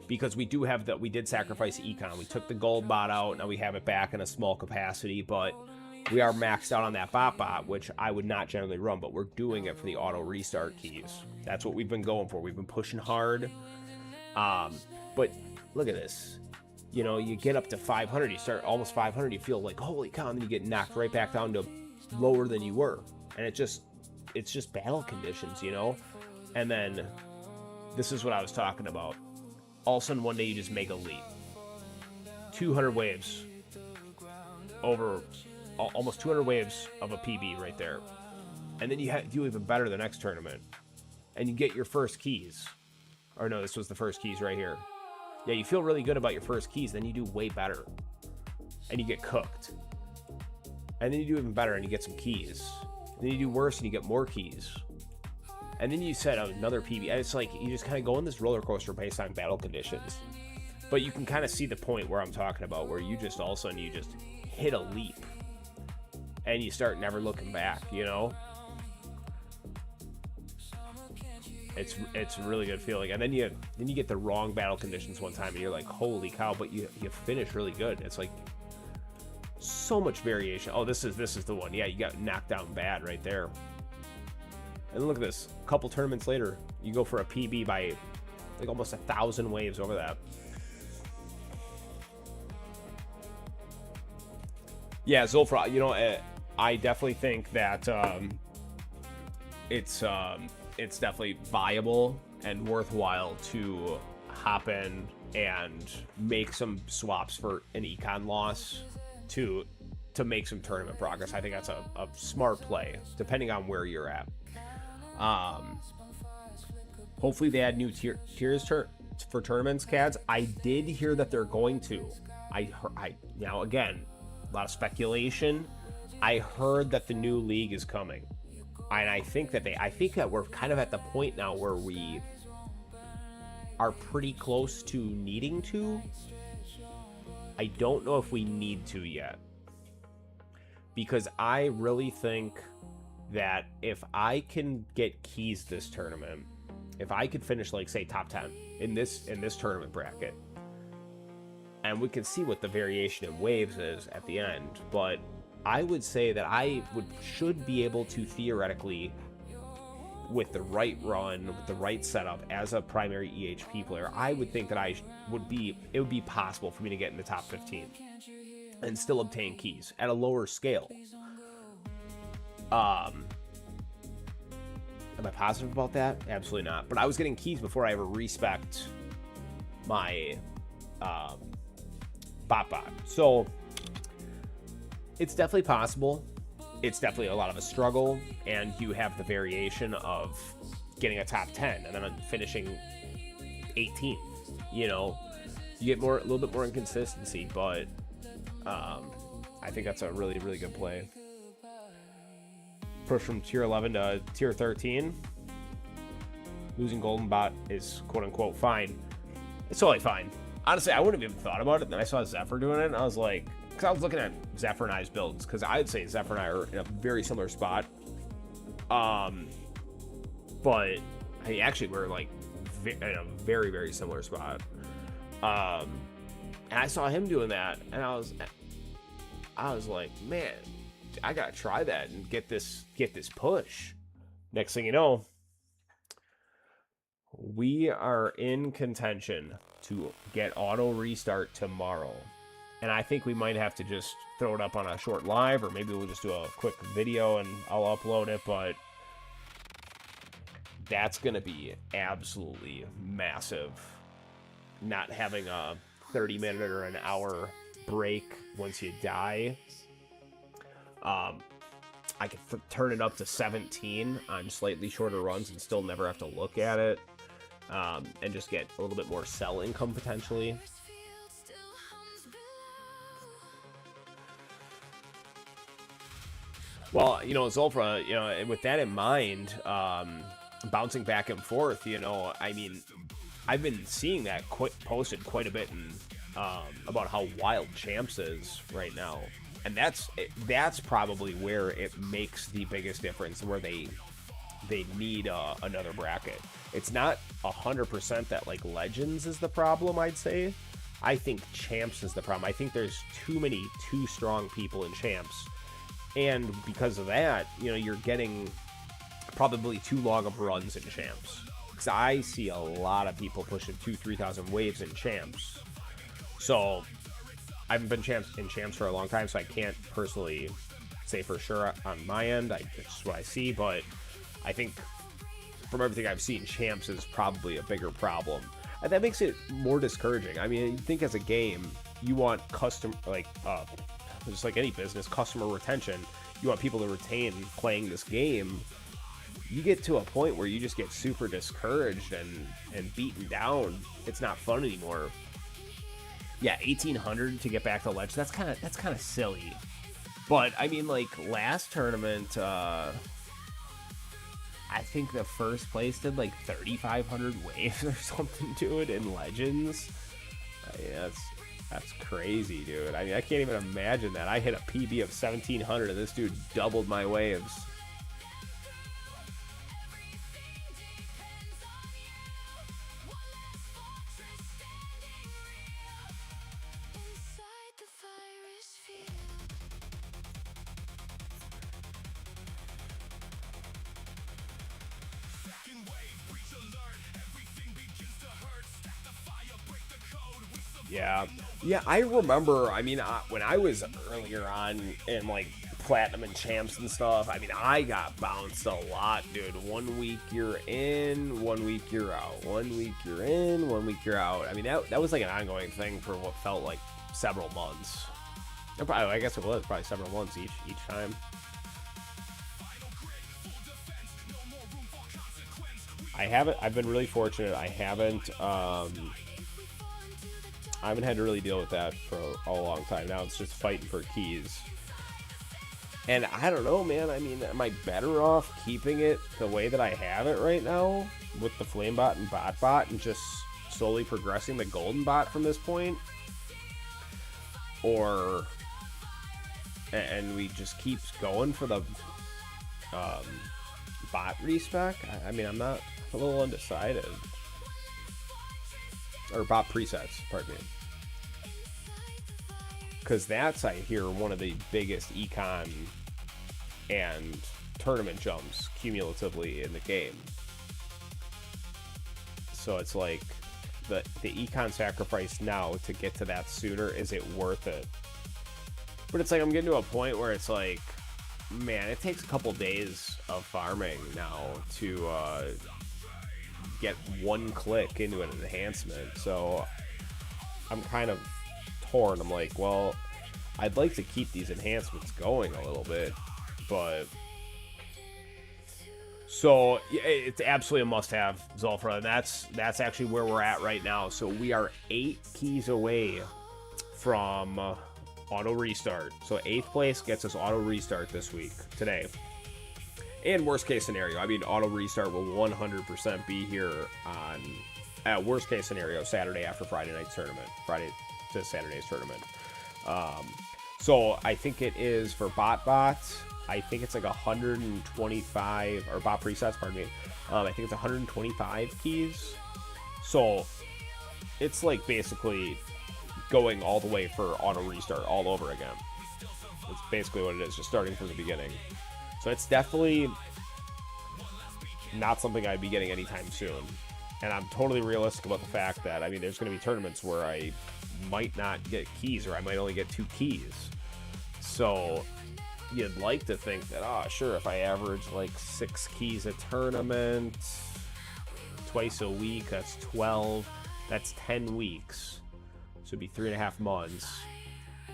Because we did sacrifice Econ. We took the gold bot out. Now we have it back in a small capacity. But we are maxed out on that bot, which I would not generally run. But we're doing it for the auto restart keys. That's what we've been going for. We've been pushing hard. But look at this. You know, you get up to 500, you start almost 500, you feel like, holy cow, and then you get knocked right back down to lower than you were. And it's just battle conditions, you know? And then, this is what I was talking about. All of a sudden, one day you just make a leap. 200 waves. Over, almost 200 waves of a PB right there. And then you do even better the next tournament. And you get your first keys. Or no, this was the first keys right here. Yeah, you feel really good about your first keys, then you do way better. And you get cooked. And then you do even better and you get some keys. And then you do worse and you get more keys. And then you set another PB. And it's like you just kind of go on this roller coaster based on battle conditions. But you can kind of see the point where I'm talking about, where you just all of a sudden you just hit a leap. And you start never looking back, you know? It's a really good feeling. And then you get the wrong battle conditions one time and you're like, holy cow, but you finish really good. It's like so much variation. Oh, this is the one. Yeah, you got knocked down bad right there. And look at this. A couple tournaments later, you go for a PB by like almost 1,000 waves over that. Yeah, Zulfra, you know, I definitely think that it's definitely viable and worthwhile to hop in and make some swaps for an econ loss to make some tournament progress. I think that's a smart play, depending on where you're at. Hopefully they add new tiers for tournaments, Cads. I did hear that they're going to. I now again, a lot of speculation. I heard that the new league is coming, and I think that we're kind of at the point now where we are pretty close to needing to. I don't know if we need to yet, because I really think that if I can get keys this tournament, if I could finish like say top 10 in this tournament bracket, and we can see what the variation in waves is at the end, but I would say that I should be able to theoretically, with the right run, with the right setup as a primary EHP player, I would think that it would be possible for me to get in the top 15 and still obtain keys at a lower scale. Am I positive about that? Absolutely not. But I was getting keys before I ever respect my bot. So it's definitely possible. It's definitely a lot of a struggle, and you have the variation of getting a top 10 and then finishing 18th. You know, you get a little bit more inconsistency, but I think that's a really, really good play. Push from tier 11 to tier 13. Losing Golden Bot is quote-unquote fine. It's totally fine. Honestly, I wouldn't have even thought about it. And then I saw Zephyr doing it, and I was like, because I was looking at Zephyr and I's builds, because I'd say Zephyr and I are in a very similar spot. But actually we're like in a very, very similar spot. And I saw him doing that, and I was like, man, I gotta try that and get this push. Next thing you know, we are in contention to get auto restart tomorrow. And I think we might have to just throw it up on a short live, or maybe we'll just do a quick video and I'll upload it, but that's gonna be absolutely massive. Not having a 30-minute or an hour break once you die. I could turn it up to 17 on slightly shorter runs and still never have to look at it, and just get a little bit more sell income potentially. Well, you know, Zulfra, you know, with that in mind, bouncing back and forth, you know, I mean, I've been seeing that posted quite a bit in, about how wild Champs is right now. And that's probably where it makes the biggest difference, where they need another bracket. It's not 100% that like Legends is the problem, I'd say. I think Champs is the problem. I think there's too strong people in Champs. And because of that, you know, you're getting probably too long of runs in Champs. Because I see a lot of people pushing 2,000-3,000 waves in Champs. So I haven't been in Champs for a long time, so I can't personally say for sure on my end. It's just what I see, but I think from everything I've seen, Champs is probably a bigger problem. And that makes it more discouraging. I mean, you think as a game, you want just like any business, customer retention. You want people to retain playing this game, you get to a point where you just get super discouraged and beaten down. It's not fun anymore. Yeah, 1800 to get back to ledge. That's kind of silly. But I mean, like last tournament, I think the first place did like 3,500 waves or something to it in legends. That's crazy, dude. I mean, I can't even imagine that. I hit a PB of 1,700 and this dude doubled my waves. Inside the virus field. Yeah, I remember, I mean, when I was earlier on in, like, Platinum and Champs and stuff, I mean, I got bounced a lot, dude. 1 week you're in, 1 week you're out. 1 week you're in, 1 week you're out. I mean, that was, like, an ongoing thing for what felt like several months. I guess it was probably several months each time. I've been really fortunate. I haven't had to really deal with that for a long time. Now it's just fighting for keys. And I don't know, man. I mean, am I better off keeping it the way that I have it right now with the Flamebot and BotBot and just slowly progressing the Golden Bot from this point? Or, and we just keep going for the bot respec? I mean, I'm a little undecided. Or bot presets, pardon me. Because that's, I hear, one of the biggest econ and tournament jumps cumulatively in the game. So it's like, the econ sacrifice now to get to that sooner, is it worth it? But it's like, I'm getting to a point where it's like, man, it takes a couple days of farming now to get one click into an enhancement. So I'm kind of torn. I'm like, well, I'd like to keep these enhancements going a little bit, but so yeah, it's absolutely a must-have, Zulfra, and that's actually where we're at right now. So we are 8 keys away from auto restart. So 8th place gets us auto restart this week, today. And worst case scenario, I mean, auto restart will 100% be here on, worst case scenario, Saturday after Friday night's tournament. Friday to Saturday's tournament. So I think it is for BotBot. I think it's like 125, or bot presets, pardon me. I think it's 125 keys. So it's like basically going all the way for auto restart all over again. That's basically what it is, just starting from the beginning. So it's definitely not something I'd be getting anytime soon. And I'm totally realistic about the fact that, I mean, there's going to be tournaments where I might not get keys, or I might only get 2 keys. So you'd like to think that, sure, if I average like 6 keys a tournament, twice a week, that's 12, that's 10 weeks. So it'd be 3.5 months.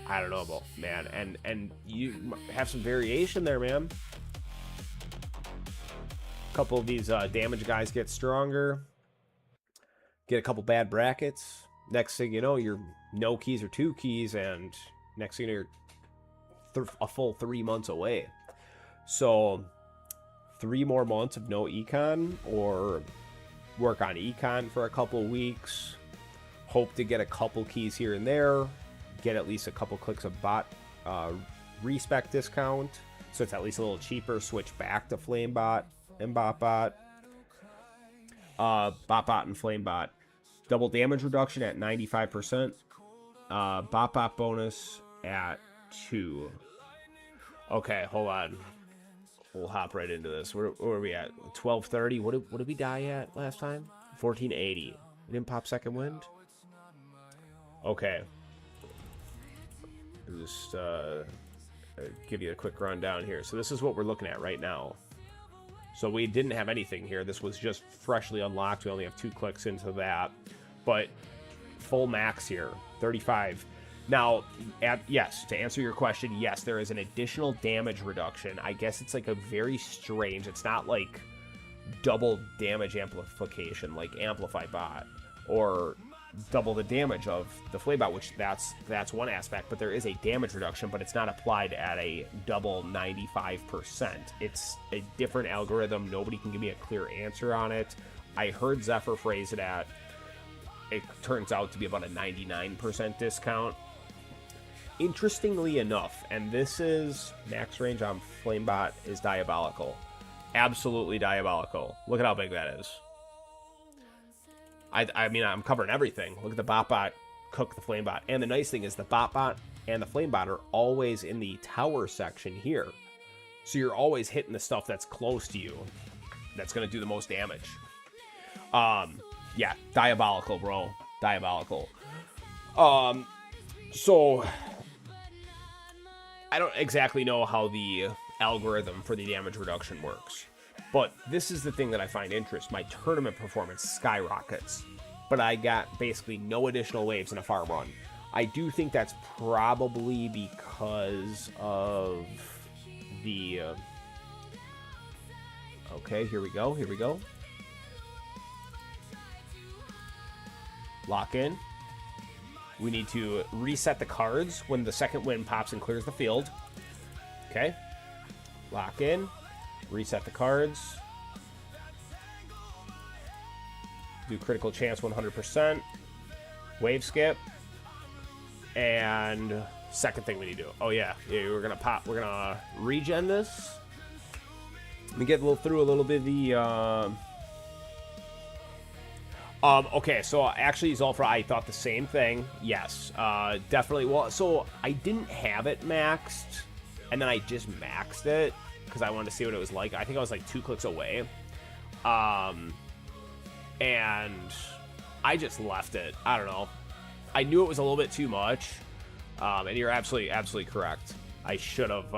I don't know about, man. And you have some variation there, man. A couple of these damage guys get stronger. Get a couple bad brackets. Next thing you know, you're no keys or 2 keys, and next thing you know, you're a full 3 months away. So 3 more months of no econ, or work on econ for a couple weeks. Hope to get a couple keys here and there. Get at least a couple clicks of bot respec discount, so it's at least a little cheaper. Switch back to Flamebot and BotBot. BotBot and Flamebot. Double damage reduction at 95%. BotBot bonus at 2. Okay, hold on. We'll hop right into this. Where are we at? 1230. What did we die at last time? 1480. We didn't pop second wind? Okay. Just give you a quick rundown here. So this is what we're looking at right now. So we didn't have anything here. This was just freshly unlocked. We only have 2 clicks into that. But full max here, 35. Now, yes, to answer your question, yes, there is an additional damage reduction. I guess it's like a very strange, it's not like double damage amplification like Amplify Bot, or double the damage of the Flaybot, which that's one aspect, but there is a damage reduction, but it's not applied at a double 95%. It's a different algorithm. Nobody can give me a clear answer on it. I heard Zephyr phrase it at, it turns out to be about a 99% discount. Interestingly enough, and this is max range on Flamebot is diabolical. Absolutely diabolical. Look at how big that is. I mean, I'm covering everything. Look at the BotBot cook the Flamebot. And the nice thing is the BotBot and the Flamebot are always in the tower section here. So you're always hitting the stuff that's close to you. That's going to do the most damage. Yeah, diabolical, bro. Diabolical. So I don't exactly know how the algorithm for the damage reduction works, but this is the thing that I find interest. My tournament performance skyrockets, but I got basically no additional waves in a farm run. I do think that's probably because of the okay, here we go. Lock in. We need to reset the cards when the second wind pops and clears the field. Okay. Lock in. Reset the cards. Do critical chance 100%. Wave skip. And second thing we need to do. Oh, yeah. We're going to pop. We're going to regen this. Let me get through a little bit of the... okay, so actually, Zulfra, I thought the same thing. Yes, definitely. Well, so I didn't have it maxed, and then I just maxed it because I wanted to see what it was like. I think I was like 2 clicks away. And I just left it. I don't know. I knew it was a little bit too much. And you're absolutely correct. I should have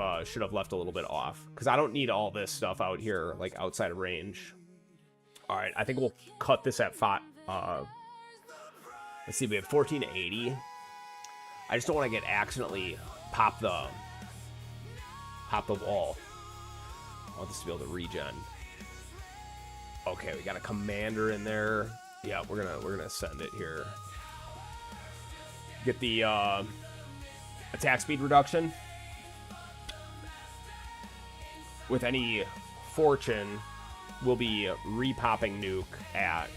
left a little bit off because I don't need all this stuff out here, like outside of range. All right, I think we'll cut this at 5. Let's see, we have 1480. I just don't want to get accidentally pop the wall. I want this to be able to regen. Okay, we got a commander in there. Yeah, we're gonna send it here. Get the attack speed reduction. With any fortune, we'll be repopping nuke at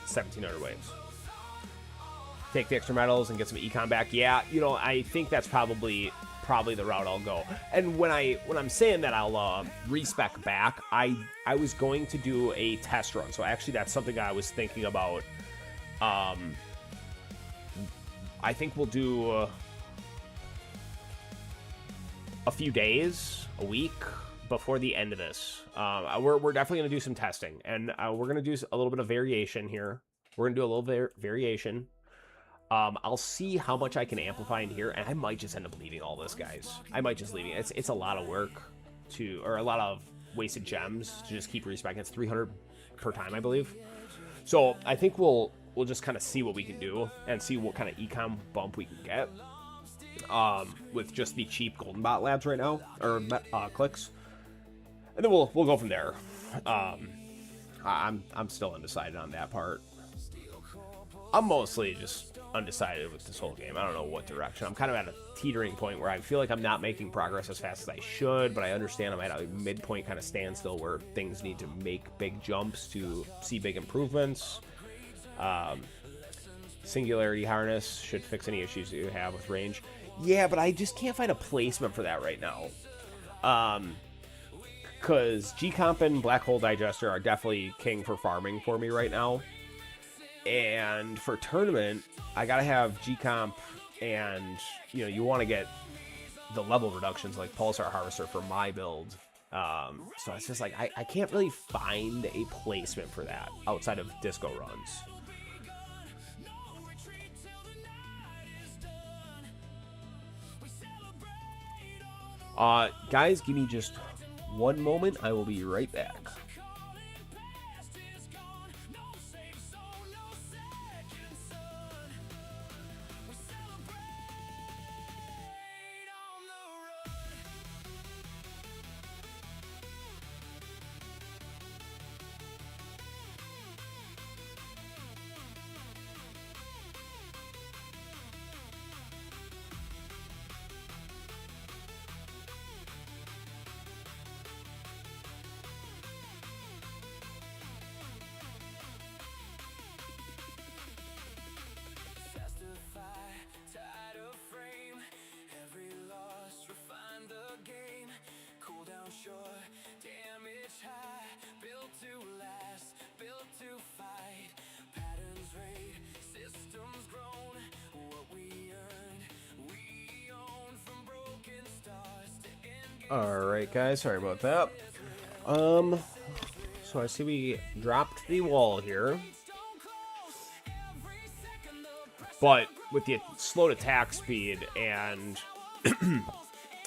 1700 waves. Take the extra metals and get some econ back. Yeah, you know, I think that's probably the route I'll go. And when I'm saying that I'll respec back, I was going to do a test run. So actually that's something I was thinking about. I think we'll do a few days, a week before the end of this. We're definitely going to do some testing, and we're going to do a little bit of variation here. We're going to do a little variation. I'll see how much I can amplify in here, and I might just end up leaving all this, guys. I might just leave it. It's a lot of work or a lot of wasted gems to just keep respecing. It's 300 per time, I believe. So I think we'll just kind of see what we can do and see what kind of econ bump we can get with just the cheap Golden Bot labs right now, or clicks. And then we'll go from there. I'm still undecided on that part. I'm mostly just undecided with this whole game. I don't know what direction. I'm kind of at a teetering point where I feel like I'm not making progress as fast as I should, but I understand I'm at a midpoint kind of standstill where things need to make big jumps to see big improvements. Singularity Harness should fix any issues that you have with range. Yeah, but I just can't find a placement for that right now. Because G-Comp and Black Hole Digester are definitely king for farming for me right now. And for tournament, I gotta have G-Comp, and you want to get the level reductions like Pulsar Harvester for my build. So it's just like I can't really find a placement for that outside of disco runs. Guys, give me just one moment. I will be right back. Alright guys, sorry about that. So I see we dropped the wall here. But with the slowed attack speed and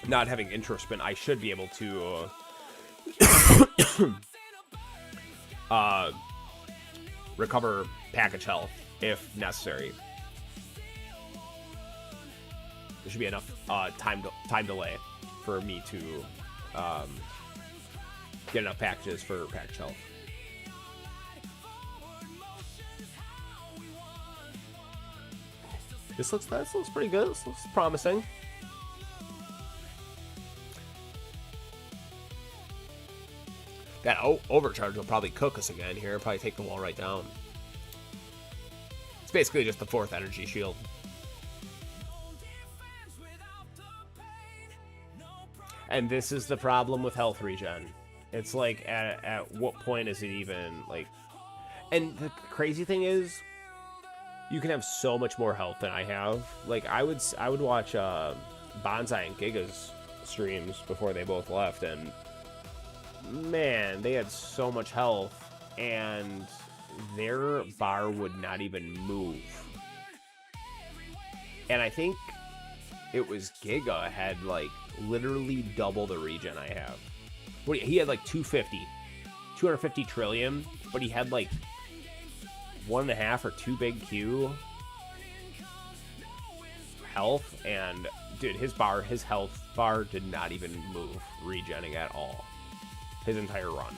not having intro sprint, I should be able to recover package health if necessary. There should be enough time delay for me to get enough packages for package health. This looks pretty good. This looks promising. That overcharge will probably cook us again here. Probably take the wall right down. It's basically just the 4th energy shield. And this is the problem with health regen. It's like, at what point is it even, like... And the crazy thing is, you can have so much more health than I have. Like, I would watch Bonsai and Giga's streams before they both left, and man, they had so much health, and their bar would not even move. And I think it was Giga had, like, literally double the regen I have. He had, like, 250 trillion, but he had, like, 1.5 or 2 big Q health, and dude, his health bar did not even move regenning at all his entire run.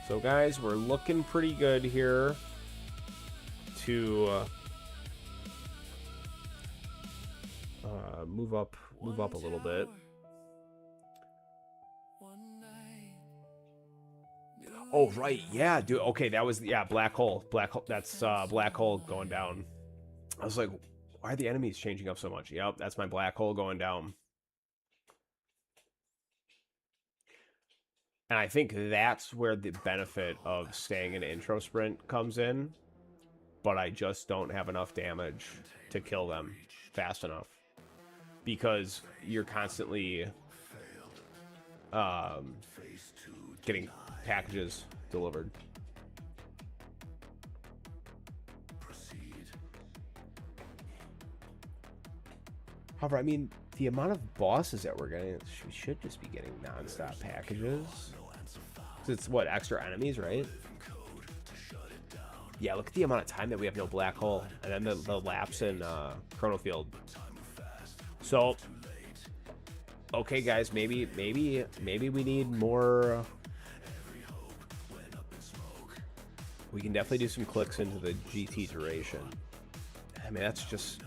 So guys, we're looking pretty good here to move up a little bit. Oh, right. Yeah, dude. Okay, that was... Yeah, black hole. That's black hole going down. I was like, why are the enemies changing up so much? Yep, that's my black hole going down. And I think that's where the benefit of staying in intro sprint comes in. But I just don't have enough damage to kill them fast enough. Because you're constantly getting packages delivered. However, I mean, the amount of bosses that we're getting, we should just be getting non-stop packages. It's what, extra enemies, right? Yeah, look at the amount of time that we have no black hole, and then the lapse in Chrono Field. So, okay, guys, maybe we need more. We can definitely do some clicks into the GT duration. I mean, it just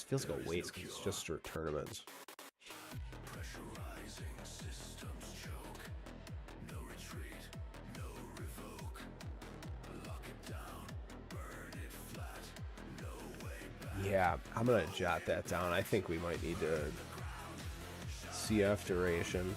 feels like a waste because it's just for tournaments. Yeah, I'm gonna jot that down. I think we might need to CF duration.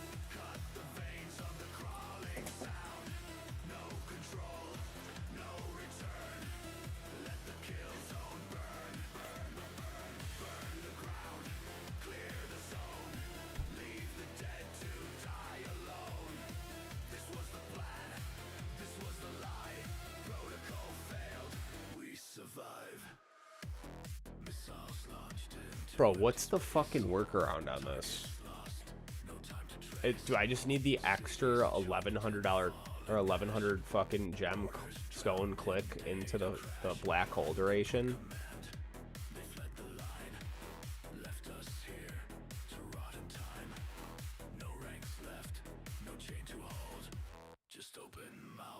Bro, what's the fucking workaround on this? Do I just need the extra $1,100 or 1,100 fucking gem stone click into the black hole duration?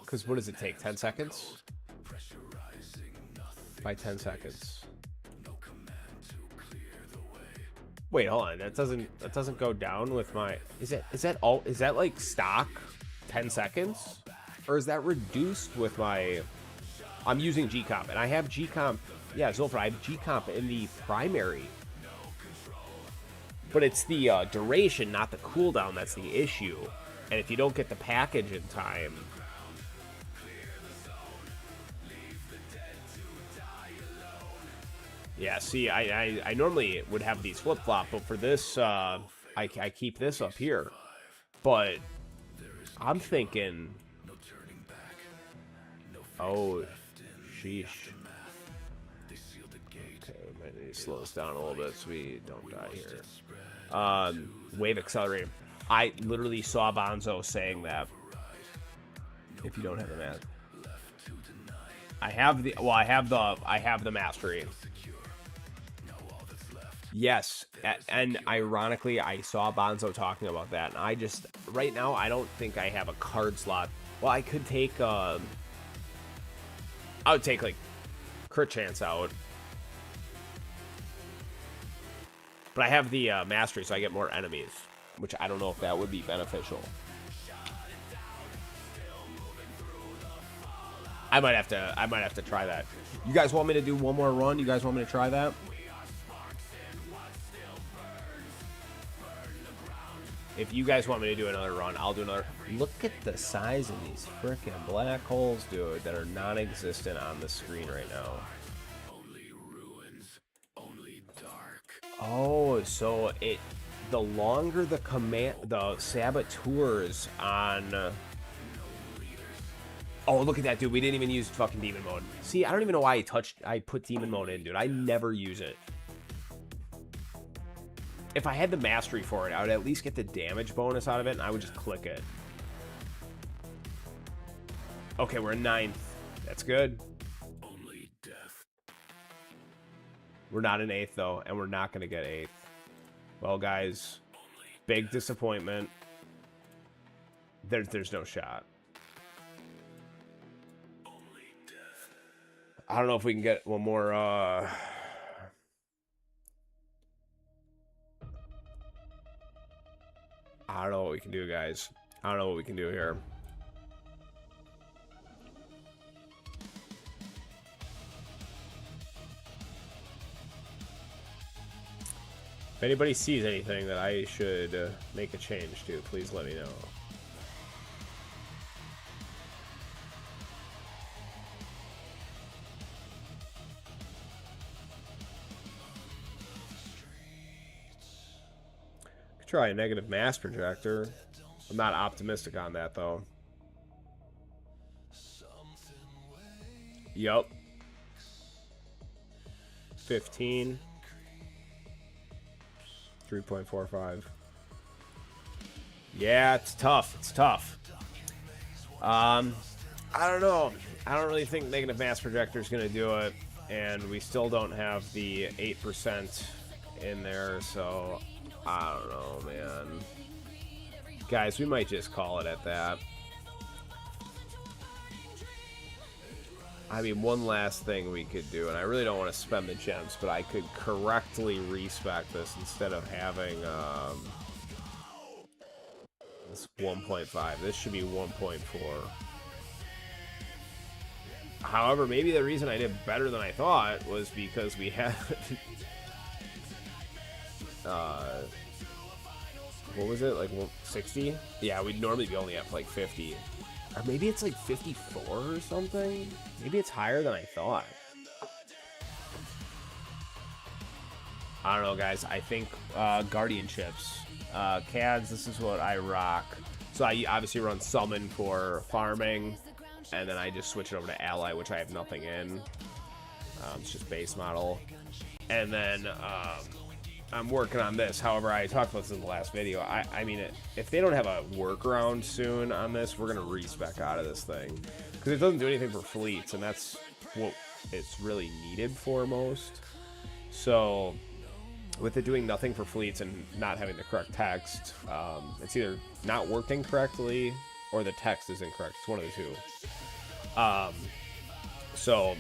Because what does it take? 10 seconds? By 10 seconds. Wait, hold on. That doesn't go down with my... Is that like stock 10 seconds? Or is that reduced with my... I'm using G-Comp, and I have G-Comp... Yeah, Zulfra, I have G-Comp in the primary. But it's the duration, not the cooldown, that's the issue. And if you don't get the package in time... Yeah, see, I normally would have these flip-flop, but for this, I keep this up here. But I'm thinking... Oh, sheesh. Okay, we might need to slow this down a little bit so we don't die here. Wave Accelerator. I literally saw Bonzo saying that. If you don't have the math. I have the mastery. Yes, and ironically, I saw Bonzo talking about that, and I just, right now, I don't think I have a card slot. Well, I could take, I would take, like, Crit Chance out. But I have the Mastery, so I get more enemies, which I don't know if that would be beneficial. I might have to try that. You guys want me to do one more run? You guys want me to try that? If you guys want me to do another run, I'll do another. Look at the size of these freaking black holes, dude, that are non-existent on the screen right now. Only ruins, only dark. Oh, so the longer the saboteurs on. Oh, look at that, dude. We didn't even use fucking demon mode. See, I don't even know why I put demon mode in, dude. I never use it. If I had the mastery for it, I would at least get the damage bonus out of it, and I would just click it. Okay, we're in 9th. That's good. Only death. We're not in 8th, though, and we're not going to get 8th. Well, guys, big disappointment. There's no shot. Only death. I don't know if we can get one more, I don't know what we can do, guys. I don't know what we can do here. If anybody sees anything that I should make a change to, please let me know. Try a negative mass projector. I'm not optimistic on that, though. Yup. 15. 3.45. Yeah, it's tough. It's tough. I don't know. I don't really think negative mass projector is going to do it. And we still don't have the 8% in there, so... I don't know, man. Guys, we might just call it at that. I mean, one last thing we could do, and I really don't want to spend the gems, but I could correctly respec this instead of having this 1.5. This should be 1.4. However, maybe the reason I did better than I thought was because we had... what was it, like 60? Yeah, we'd normally be only up like 50, or maybe it's like 54 or something. Maybe it's higher than I thought. I don't know, guys. I think guardianships, CADs, this is what I rock. So I obviously run summon for farming, and then I just switch it over to ally, which I have nothing in. It's just base model, and then I'm working on this. However, I talked about this in the last video. I mean, if they don't have a workaround soon on this, we're going to respec out of this thing. Because it doesn't do anything for fleets, and that's what it's really needed for most. So, with it doing nothing for fleets and not having the correct text, it's either not working correctly or the text is incorrect. It's one of the two. So,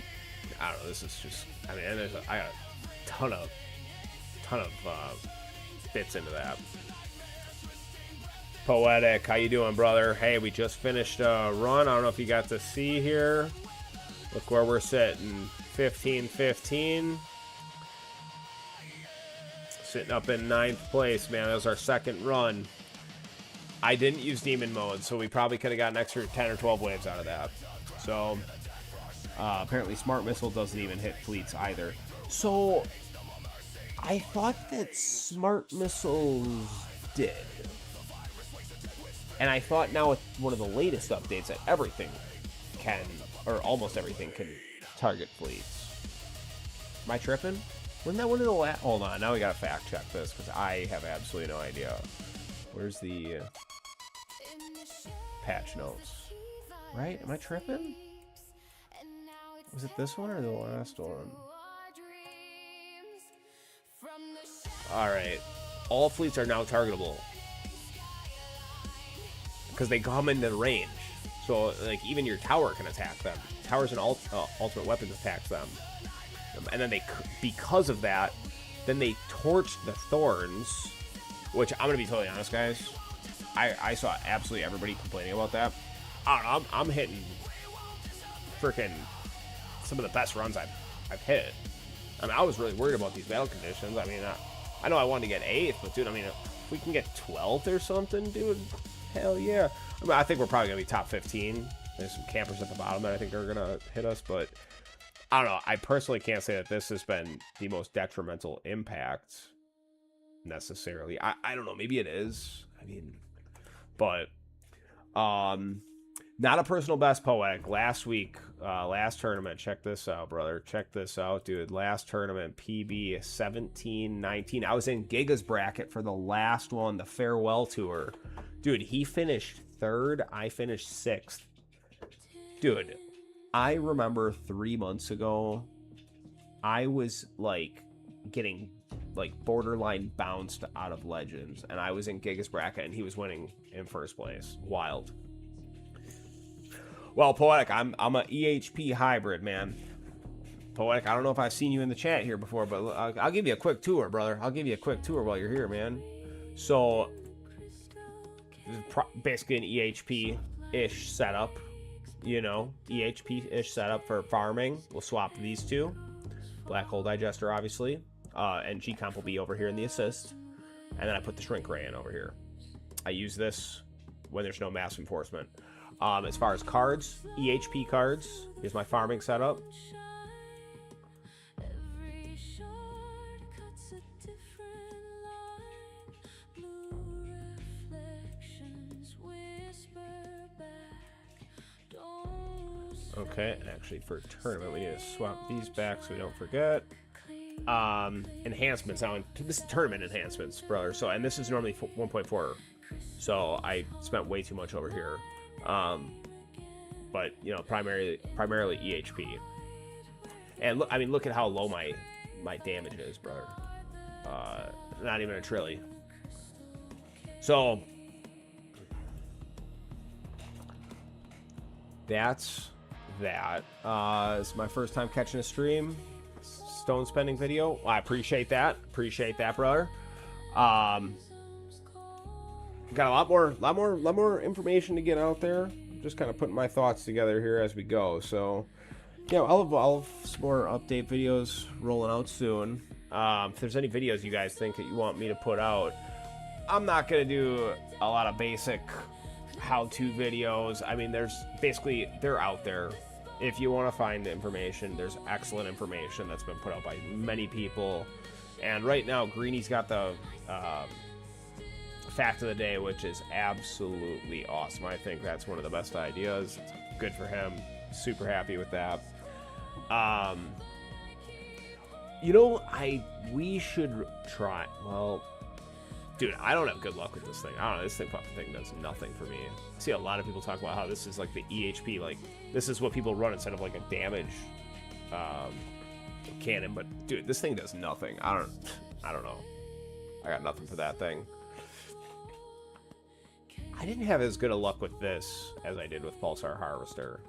I don't know. This is just... I mean, I got a ton of bits into that. Poetic, how you doing, brother? Hey, we just finished a run. I don't know if you got to see here. Look where we're sitting. 15-15. sitting up in 9th place, man. That was our second run. I didn't use demon mode, so we probably could have got an extra 10 or 12 waves out of that. So, apparently Smart Missile doesn't even hit fleets either. So, I thought that Smart Missiles did. And I thought now with one of the latest updates that everything can, or almost everything can target fleets. Am I tripping? Wasn't that one of the last? Hold on, now we gotta fact check this because I have absolutely no idea. Where's the patch notes? Right? Am I tripping? Was it this one or the last one? Alright. All fleets are now targetable. Because they come into range. So, like, even your tower can attack them. Towers and ultimate weapons attacks them. And then because of that, then they torch the thorns. Which, I'm going to be totally honest, guys. I saw absolutely everybody complaining about that. I don't know, I'm hitting freaking some of the best runs I've hit. I mean, I was really worried about these battle conditions. I mean, I know I wanted to get 8th, but dude, I mean, if we can get 12th or something, dude, hell yeah. I mean, I think we're probably going to be top 15. There's some campers at the bottom that I think are going to hit us, but I don't know. I personally can't say that this has been the most detrimental impact necessarily. I don't know. Maybe it is. I mean, but not a personal best, Poetic. Last week, last tournament, check this out, brother. Check this out, dude. Last tournament, PB 17-19. I was in Giga's bracket for the last one, the farewell tour. Dude, he finished 3rd. I finished 6th. Dude, I remember 3 months ago, I was like getting like borderline bounced out of Legends, and I was in Giga's bracket, and he was winning in 1st place. Wild. Well, Poetic, I'm a EHP hybrid, man. Poetic, I don't know if I've seen you in the chat here before, but I'll give you a quick tour, brother. I'll give you a quick tour while you're here, man. So, this is basically an EHP-ish setup. You know, EHP-ish setup for farming. We'll swap these two. Black Hole Digester, obviously. And G-Comp will be over here in the assist. And then I put the Shrink Ray in over here. I use this when there's no mass enforcement. As far as cards, EHP cards, here's my farming setup. Okay, actually for tournament we need to swap these back so we don't forget. Enhancements now. This is tournament enhancements, brother. So, and this is normally 1.4. So I spent way too much over here. But you know, primarily EHP. And look, I mean, look at how low my damage is, brother. Not even a trilly. So that's that. It's my first time catching a stream. Stone spending video. I appreciate that. Appreciate that, brother. Got a lot more information to get out there. I'm just kind of putting my thoughts together here as we go. So, yeah, I'll have some more update videos rolling out soon. If there's any videos you guys think that you want me to put out, I'm not gonna do a lot of basic how-to videos. I mean, they're out there. If you want to find the information, there's excellent information that's been put out by many people. And right now, Greeny's got the fact of the day, which is absolutely awesome. I think that's one of the best ideas. It's good for him. Super happy with that. You know, we should try. Well, dude, I don't have good luck with this thing. I don't know. This fucking thing does nothing for me. I see a lot of people talk about how this is like the EHP. Like, this is what people run instead of like a damage cannon. But dude, this thing does nothing. I don't know. I got nothing for that thing. I didn't have as good a luck with this as I did with Pulsar Harvester.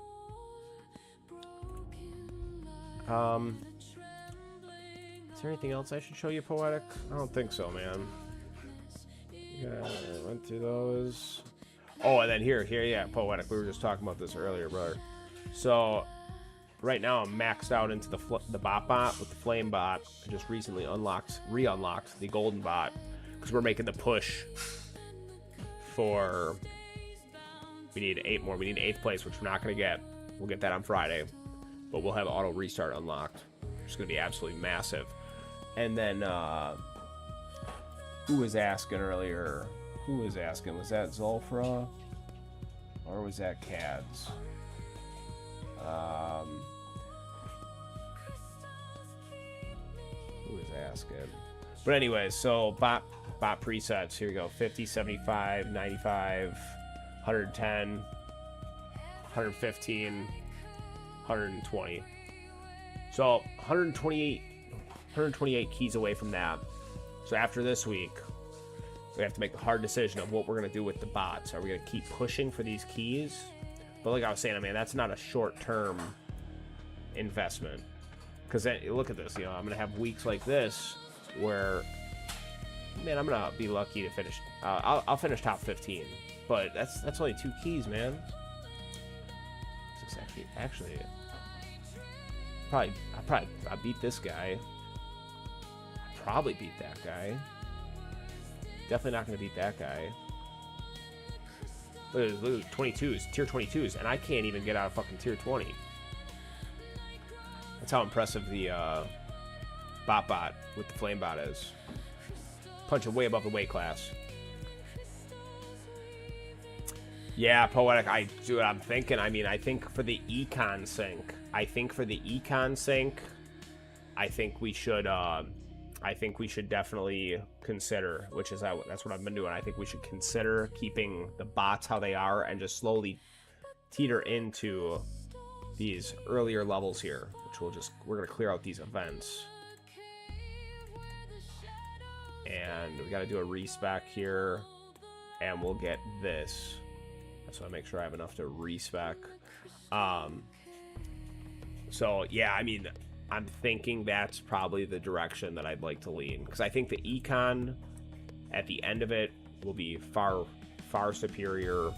Is there anything else I should show you, Poetic? I don't think so, man. Yeah, I went through those. Oh, and then here, yeah, Poetic. We were just talking about this earlier, brother. So, right now I'm maxed out into the bot with the flame bot. I just recently re-unlocked the golden bot because we're making the push for. We need 8 more. We need 8th place, which we're not going to get. We'll get that on Friday, but we'll have auto restart unlocked. It's going to be absolutely massive. And then who was asking earlier? Who was asking? Was that Zulfra or was that Cads? Who was asking? But anyway, so bot presets. Here we go. 50, 75, 95, 110, 115, 120. So 128 keys away from that. So after this week, we have to make a hard decision of what we're going to do with the bots. Are we going to keep pushing for these keys? But like I was saying, I mean, that's not a short-term investment. Because look at this, you know, I'm going to have weeks like this where, man, I'm going to be lucky to finish. I'll finish top 15. But that's only 2 keys, man. It's actually, I beat this guy. I probably beat that guy. Definitely not going to beat that guy. Look at 22s, tier 22s, and I can't even get out of fucking tier 20. That's how impressive the bot with the flame bot is. Punching way above the weight class. Yeah, Poetic, I do what I'm thinking. I mean, I think for the econ sync, I think we should definitely consider, that's what I've been doing. I think we should consider keeping the bots how they are and just slowly teeter into these earlier levels here, which we're going to clear out these events. And we got to do a respec here, and we'll get this. So I make sure I have enough to respec. So yeah, I mean, I'm thinking that's probably the direction that I'd like to lean, because I think the econ at the end of it will be far superior.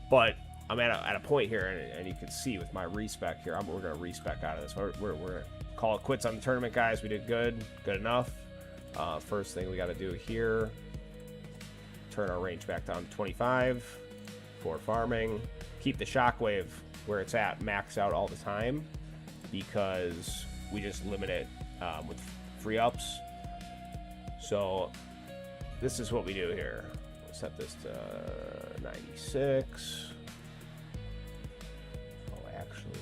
But I'm at a point here, and you can see with my respec here, we're gonna respec out of this. We're gonna call it quits on the tournament, guys. We did good enough. First thing we got to do here, turn our range back down to 25 for farming. Keep the shockwave where it's at, max out all the time, because we just limit it with free ups. So this is what we do here. We'll set this to 96. I'll actually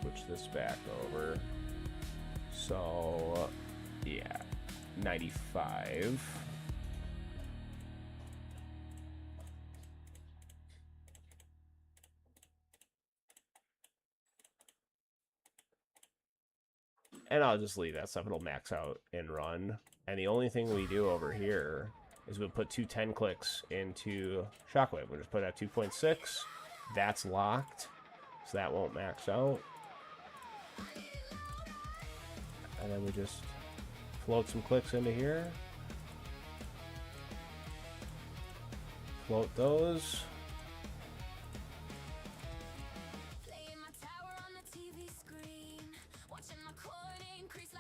switch this back over. So yeah, 95. And I'll just leave that stuff. It'll max out and run. And the only thing we do over here is we'll put 2 10 clicks into Shockwave. We'll just put that 2.6. That's locked, so that won't max out. And then we just float some clicks into here. Float those.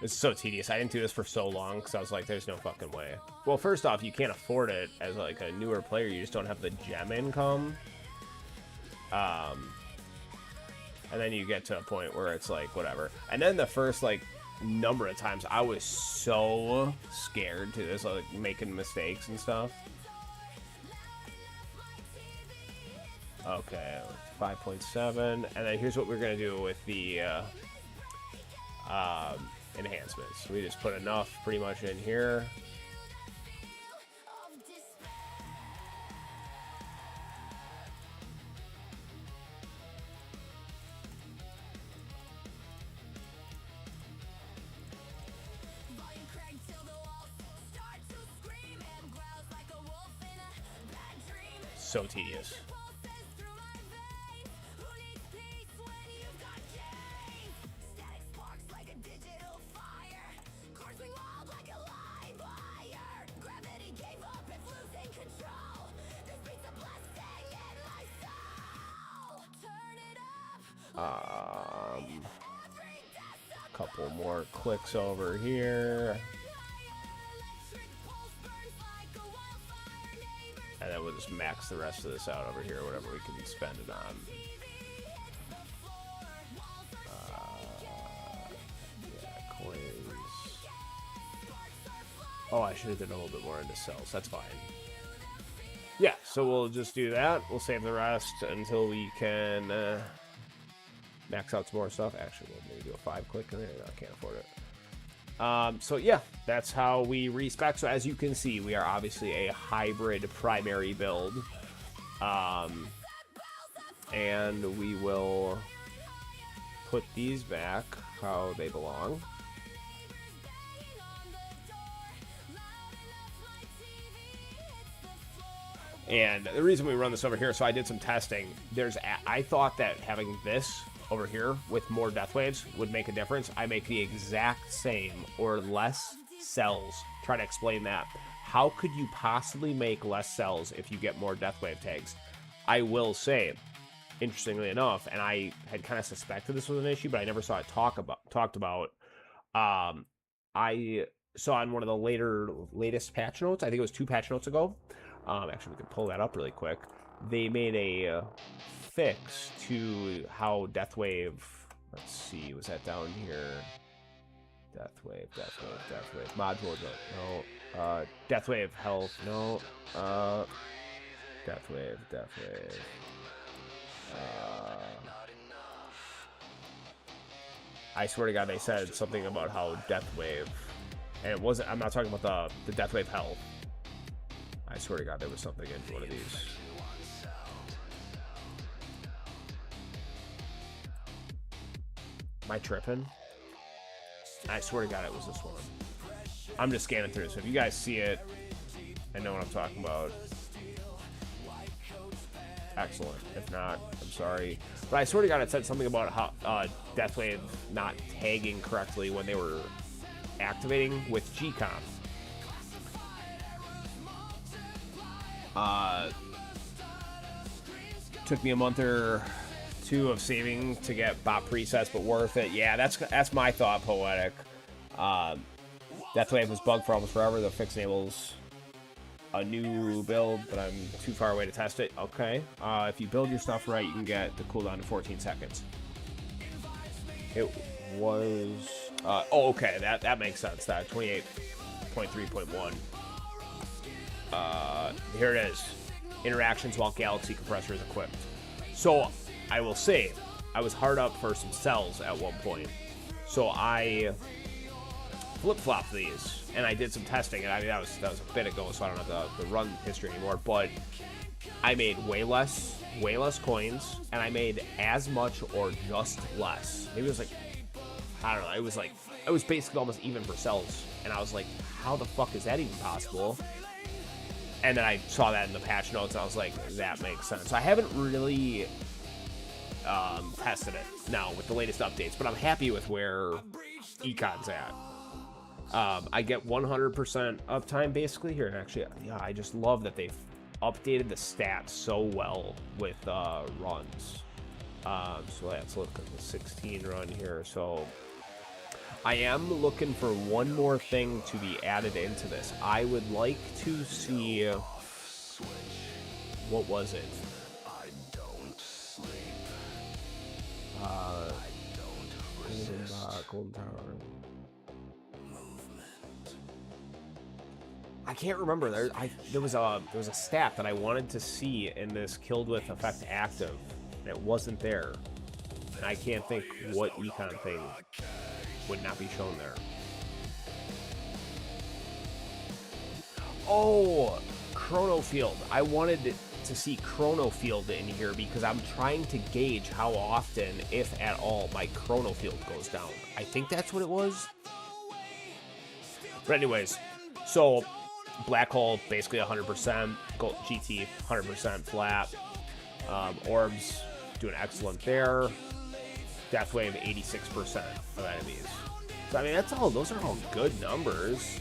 It's so tedious. I didn't do this for so long because I was like, there's no fucking way. Well, first off, you can't afford it as like a newer player. You just don't have the gem income. And then you get to a point where it's like, whatever. And then the first like number of times I was so scared to this, like making mistakes and stuff. Okay, 5.7. And then here's what we're going to do with the enhancements. We just put enough pretty much in here. So tedious. Couple more clicks over here. And then we'll just max the rest of this out over here, whatever we can spend it on. Yeah, coins. Oh, I should have done a little bit more into cells. That's fine. Yeah, so we'll just do that. We'll save the rest until we can max out some more stuff. Actually, we'll maybe do a 5-click in there. No, I can't afford it. So yeah, that's how we respec. So as you can see, we are obviously a hybrid primary build. And we will put these back how they belong. And the reason we run this over here, so I did some testing. I thought that having this over here with more death waves would make a difference. I make the exact same or less cells. Try to explain that. How could you possibly make less cells if you get more death wave tags? I will say, interestingly enough, and I had kind of suspected this was an issue, but I never saw it talked about. I saw in one of the latest patch notes, I think it was 2 patch notes ago. Actually, we can pull that up really quick. They made a fix to how Deathwave. Let's see, was that down here? Deathwave. Module, no. Deathwave health, no. Deathwave. I swear to God, they said something about how Deathwave, and it wasn't. I'm not talking about the Deathwave health. I swear to God, there was something in one of these. Am I tripping? I swear to God, it was this one. I'm just scanning through, so if you guys see it and know what I'm talking about, excellent. If not, I'm sorry. But I swear to God, it said something about how Deathwave not tagging correctly when they were activating with GCOM. Took me a month or 2 of saving to get bot presets, but worth it. Yeah, that's my thought, Poetic. Deathwave was bugged for almost forever. The fix enables a new build, but I'm too far away to test it. Okay. If you build your stuff right, you can get the cooldown to 14 seconds. It was... oh, okay. That makes sense. That 28.3.1. Here it is. Interactions while Galaxy Compressor is equipped. So, I will say, I was hard up for some cells at one point. So I flip-flopped these, and I did some testing, and I mean, that was a bit ago, so I don't have the run history anymore, but I made way less coins, and I made as much or just less. Maybe it was like, I don't know, it was basically almost even for cells, and I was like, how the fuck is that even possible? And then I saw that in the patch notes, and I was like, that makes sense. So I haven't really tested it now with the latest updates, but I'm happy with where Econ's at. I get 100% uptime basically here, and actually, yeah, I just love that they've updated the stats so well with runs. So let's look at the 16 run here. So I am looking for one more thing to be added into this. I would like to see, what was it? Golden Tower. I can't remember. There was a stat that I wanted to see in this Killed with Effect active, and it wasn't there. And I can't think what econ thing would not be shown there. Oh, Chrono Field. I wanted to see Chrono Field in here because I'm trying to gauge how often, if at all, my Chrono Field goes down. I think that's what it was. But anyways, so Black Hole basically 100%, Gold GT 100% flat. Orbs doing excellent there. Deathwave 86% of enemies. So I mean, those are all good numbers.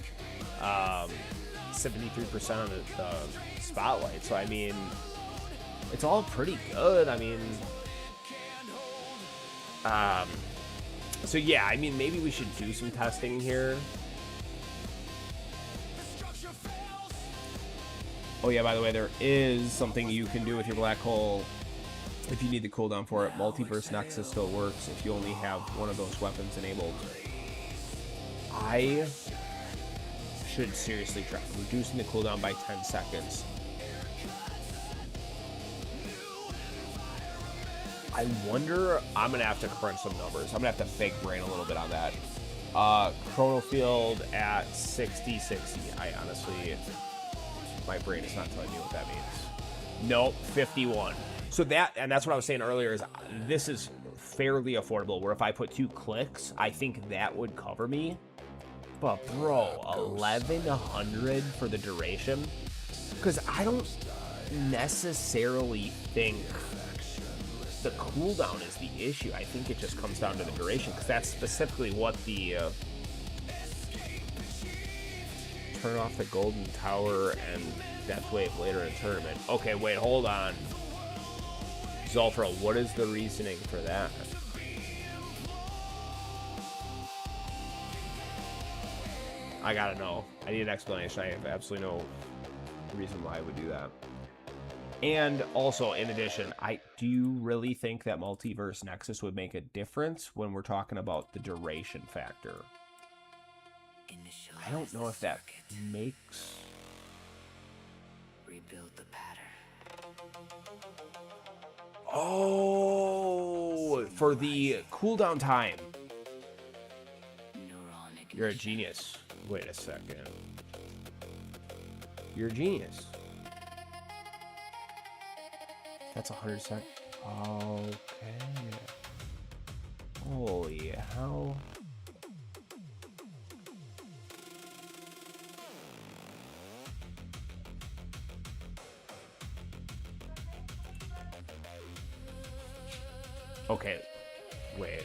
73% on the Spotlight. So I mean, it's all pretty good. I mean, So yeah, I mean, maybe we should do some testing here. Oh yeah, by the way, there is something you can do with your black hole if you need the cooldown for it. Multiverse Nexus still works if you only have one of those weapons enabled. I should seriously try reducing the cooldown by 10 seconds. I wonder, I'm going to have to crunch some numbers. I'm going to have to big brain a little bit on that. Chrono Field at 60-60. I honestly, my brain is not telling me what that means. Nope, 51. So that's what I was saying earlier, is this is fairly affordable, where if I put 2 clicks, I think that would cover me. But bro, 1100 for the duration? Because I don't necessarily think the cooldown is the issue. I think it just comes down to the duration, because that's specifically what the turn off the golden tower and death wave later in tournament. Okay, wait, hold on. Zulfra, what is the reasoning for that? I gotta know. I need an explanation. I have absolutely no reason why I would do that. And also, in addition, do you really think that Multiverse Nexus would make a difference when we're talking about the duration factor? I don't know if that makes... Rebuild the pattern. Oh, for the cooldown time. You're a genius. Wait a second. You're a genius. That's 100 seconds. Okay. Holy hell. Okay. Wait.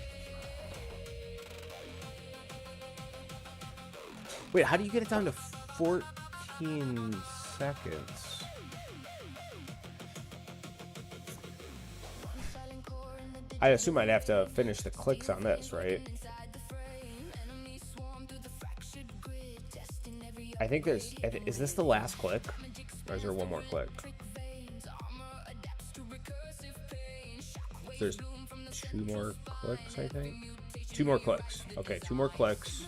Wait, how do you get it down to 14 seconds? I assume I'd have to finish the clicks on this, right? I think there's... Is this the last click? Or is there one more click? There's 2 more clicks, I think? 2 more clicks. Okay, 2 more clicks.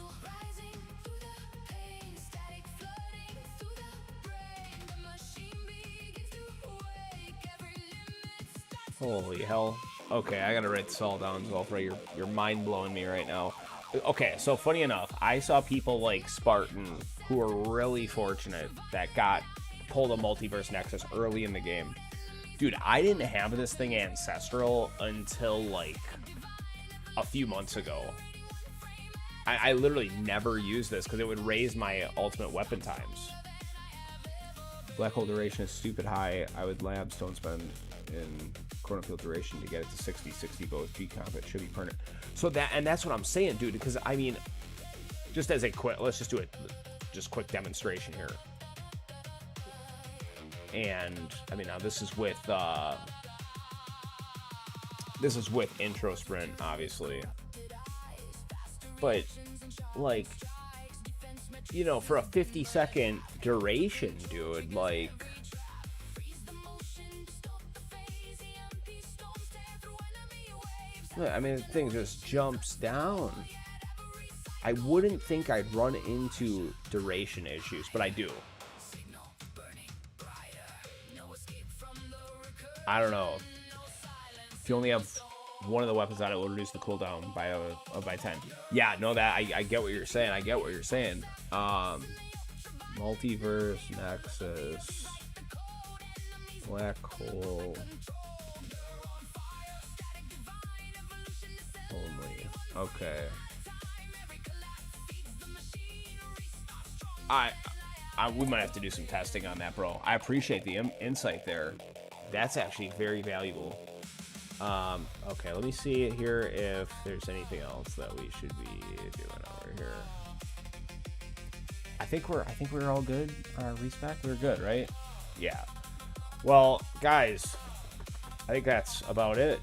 Holy hell. Okay, I gotta write this all down, Zulfra. You're mind-blowing me right now. Okay, so funny enough, I saw people like Spartan who were really fortunate that pulled a Multiverse Nexus early in the game. Dude, I didn't have this thing Ancestral until like a few months ago. I literally never used this because it would raise my ultimate weapon times. Black hole duration is stupid high. I would lab stone spend in Chrono Field duration to get it to 60-60 both G-Comp. It should be permanent. So that's what I'm saying, dude, because I mean, just as a quick, let's just do it, just quick demonstration here. And I mean, now this is with intro sprint, obviously, but like, you know, for a 50-second duration, dude, like, I mean, the thing just jumps down. I wouldn't think I'd run into duration issues, but I do. I don't know. If you only have one of the weapons on it, will reduce the cooldown by 10. Yeah, no, that I get what you're saying. I get what you're saying. Multiverse Nexus, black hole only. Okay. We might have to do some testing on that, bro. I appreciate the insight there. That's actually very valuable. Okay, let me see here if there's anything else that we should be doing over here. I think we're all good. Respec, we're good, right? Yeah. Well, guys, I think that's about it.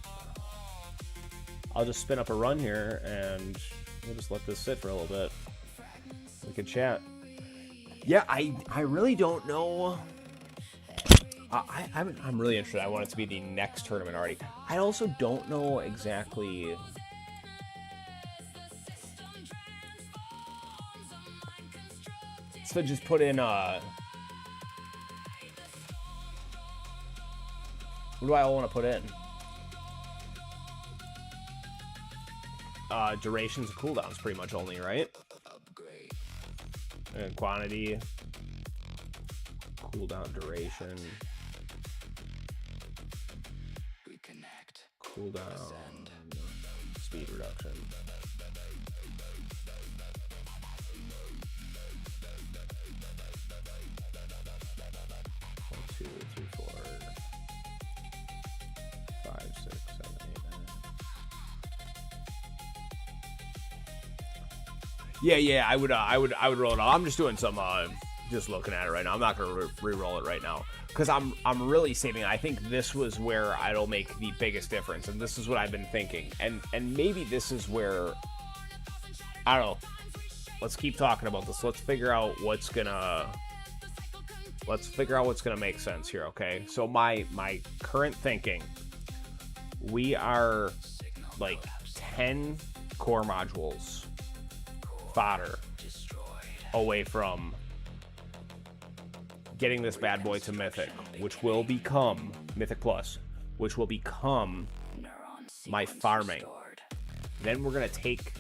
I'll just spin up a run here, and we'll just let this sit for a little bit. We can chat. Yeah, I really don't know. I'm really interested. I want it to be the next tournament already. I also don't know exactly. So just put in what do I want to put in? Durations of cooldowns pretty much only, right? And quantity, cooldown duration, cooldown, speed reduction. One, two, three, four, 5, 6, 7, 8, 9. Yeah, I would roll it off. I'm just doing some, just looking at it right now. I'm not gonna re-roll it right now because I'm really saving it. I think this was where it'll make the biggest difference, and this is what I've been thinking. And maybe this is where, I don't know. Let's keep talking about this. Let's figure out what's gonna make sense here. Okay, so my current thinking, we are like 10 core modules fodder away from getting this bad boy to Mythic, which will become Mythic Plus, which will become my farming. Then we're gonna take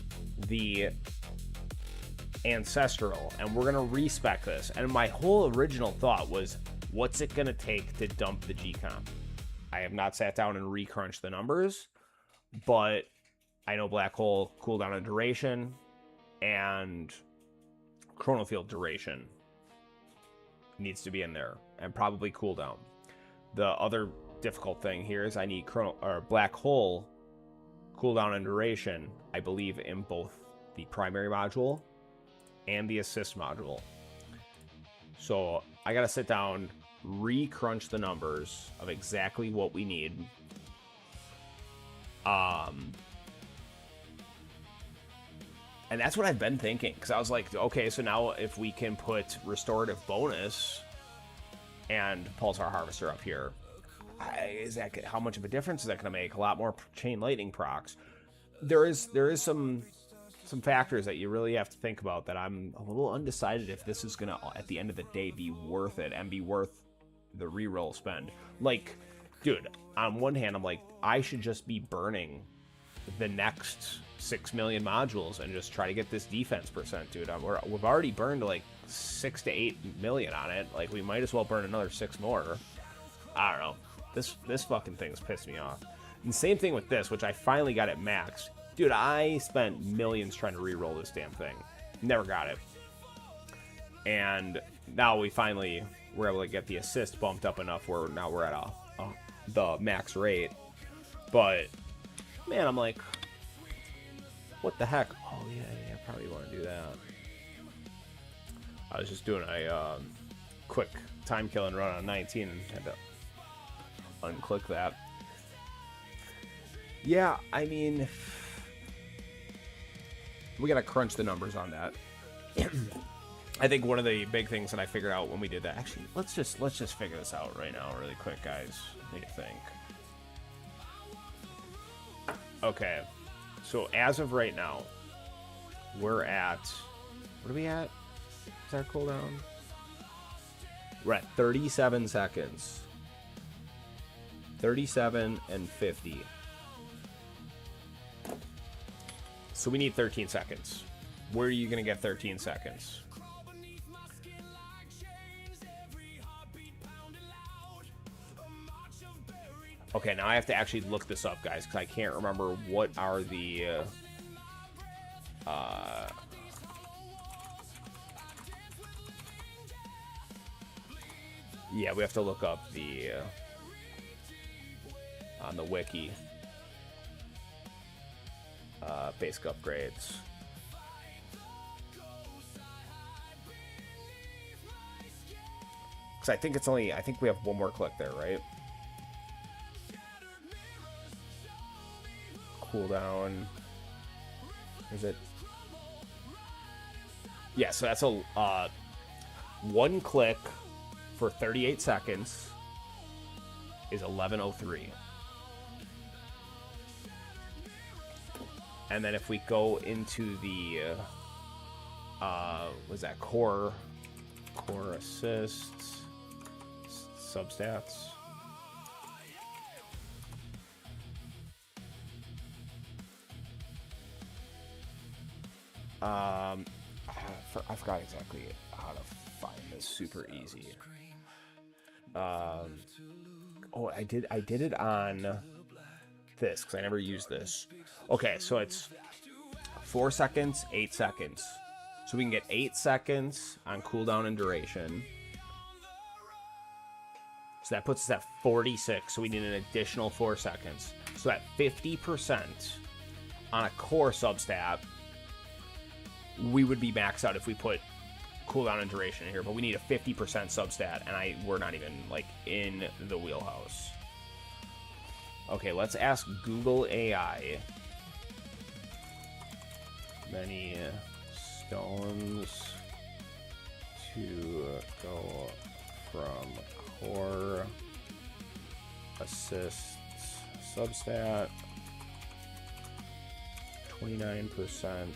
the Ancestral and we're gonna respec this. And my whole original thought was, what's it gonna take to dump the G-Comp? I have not sat down and recrunched the numbers, but I know Black Hole cooldown and duration and Chronofield duration needs to be in there, and probably cooldown. The other difficult thing here is I need Black Hole cooldown and duration, I believe, in both the primary module and the assist module. So I gotta sit down, re-crunch the numbers of exactly what we need. And that's what I've been thinking, because I was like, okay, so now if we can put restorative bonus and Pulsar Harvester up here, how much of a difference is that going to make? A lot more Chain Lightning procs. There is some factors that you really have to think about that I'm a little undecided if this is going to, at the end of the day, be worth it and be worth the reroll spend. Like, dude, on one hand, I'm like, I should just be burning the next 6 million modules and just try to get this defense percent, dude. We've already burned like 6 to 8 million on it. Like, we might as well burn another 6 more. I don't know. This fucking thing's pissed me off. And same thing with this, which I finally got at max. Dude, I spent millions trying to re-roll this damn thing. Never got it. And now we finally were able to get the assist bumped up enough where now we're at the max rate. But, man, I'm like, what the heck? Oh, yeah, probably want to do that. I was just doing a quick time killing run on 19 and had to unclick that. Yeah, I mean, we gotta crunch the numbers on that. I think one of the big things that I figured out when we did that, actually, let's just figure this out right now really quick, guys. What do you think? Okay, so as of right now, we're at, what are we at? Is our cooldown? We're at 37 seconds. 37 and 50. So we need 13 seconds. Where are you going to get 13 seconds? Okay, now I have to actually look this up, guys, because I can't remember what are the... yeah, we have to look up the... on the wiki. Basic upgrades. Because I think we have one more click there, right? cooldown. Is it? Yeah, so that's a one click for 38 seconds is 1103. And then if we go into the was that core assists, substats? I forgot exactly how to find this super easy. Oh, I did it on this because I never used this. Okay, so it's 4 seconds, 8 seconds. So we can get 8 seconds on cooldown and duration. So that puts us at 46. So we need an additional 4 seconds. So at 50% on a core substat, we would be maxed out if we put cooldown and duration in here, but we need a 50% substat, and we're not even like in the wheelhouse. Okay, let's ask Google AI. Many stones to go from core assists substat 29%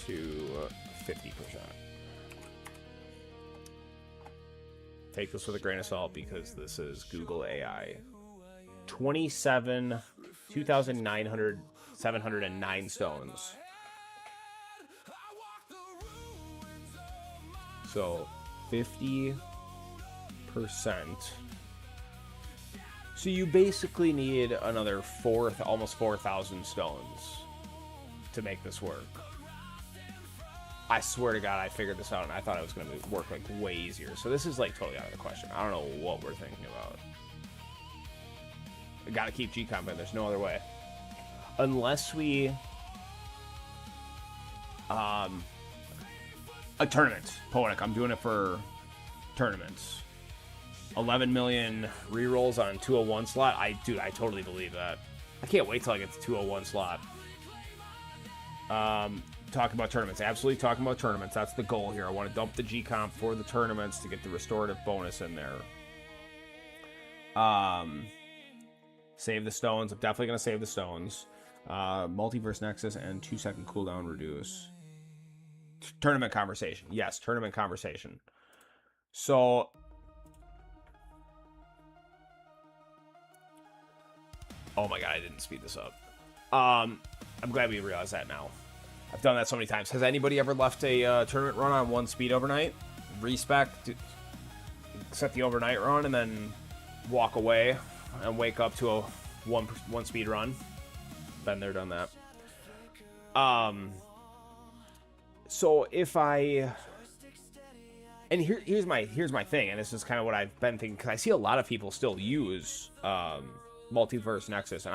to 50%. Take this with a grain of salt because this is Google AI. 2,709 stones. So 50%. So you basically need another almost 4,000 stones to make this work. I swear to God, I figured this out and I thought it was going to work like way easier. So this is like totally out of the question. I don't know what we're thinking about. I gotta keep G-Comp in. There's no other way. Unless we... a tournament. Poetic. I'm doing it for tournaments. 11 million rerolls on 201 slot. Dude, I totally believe that. I can't wait till I get the 201 slot. Talking about tournaments. Absolutely talking about tournaments. That's the goal here. I want to dump the G-Comp for the tournaments to get the restorative bonus in there. Save the stones. I'm definitely going to save the stones. Multiverse Nexus and 2-second cooldown reduce. Tournament conversation. Yes, tournament conversation. So... Oh my God, I didn't speed this up. I'm glad we realized that now. I've done that so many times. Has anybody ever left a tournament run on 1 speed overnight? Respec, set the overnight run, and then walk away and wake up to a one speed run. Been there, done that. So if I... And here's my thing, and this is kind of what I've been thinking, because I see a lot of people still use Multiverse Nexus, and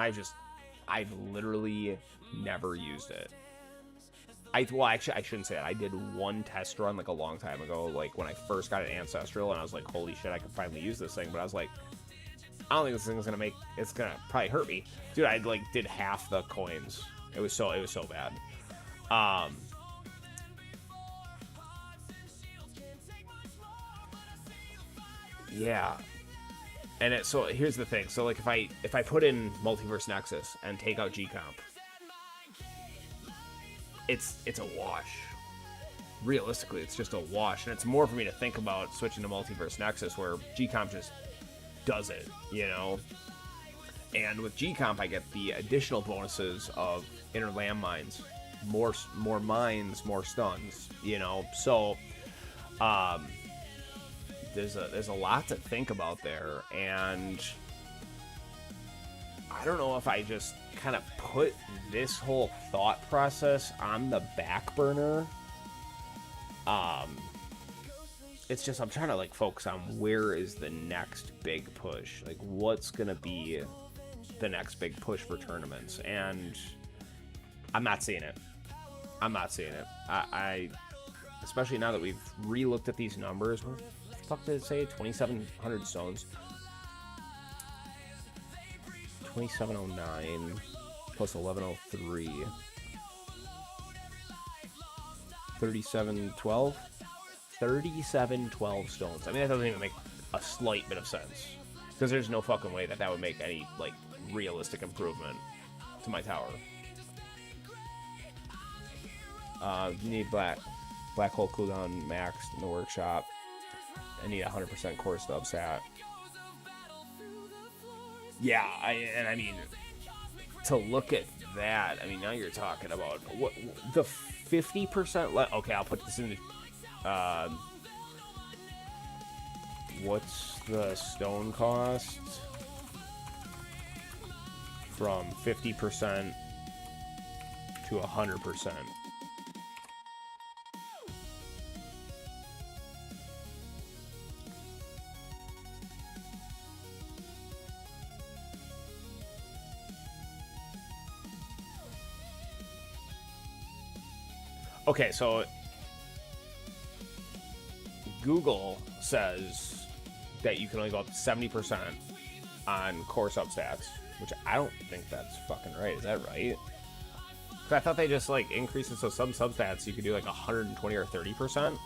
I've literally never used it. Well, actually, I shouldn't say that. I did one test run like a long time ago, like when I first got an Ancestral, and I was like, holy shit, I can finally use this thing. But I was like, I don't think this thing's it's gonna probably hurt me. Dude, I like did half the coins. It was so bad. Yeah. And so here's the thing. So like if I put in Multiverse Nexus and take out G-Comp, it's a wash. Realistically, it's just a wash, and it's more for me to think about switching to Multiverse Nexus, where G-Comp just does it, you know? And with G-Comp, I get the additional bonuses of Inner Landmines, more mines, more stuns, you know? So, there's a lot to think about there, and I don't know if I just kind of put this whole thought process on the back burner. It's just I'm trying to like focus on where is the next big push, like what's gonna be the next big push for tournaments, and I'm not seeing it. I especially now that we've re-looked at these numbers. What the fuck did it say? 2,700 stones. 2709 plus 1103. 3712? 3712 stones. I mean, that doesn't even make a slight bit of sense. Because there's no fucking way that that would make any, like, realistic improvement to my tower. You need black hole cooldown maxed in the workshop. I need 100% core substat. Yeah, I mean, to look at that, I mean, now you're talking about what the 50%. Okay, I'll put this in. What's the stone cost from 50% to 100%? Okay, so Google says that you can only go up to 70% on core substats, which I don't think that's fucking right. Is that right? Because I thought they just, like, increased it so some substats you could do, like, 120 or 30%,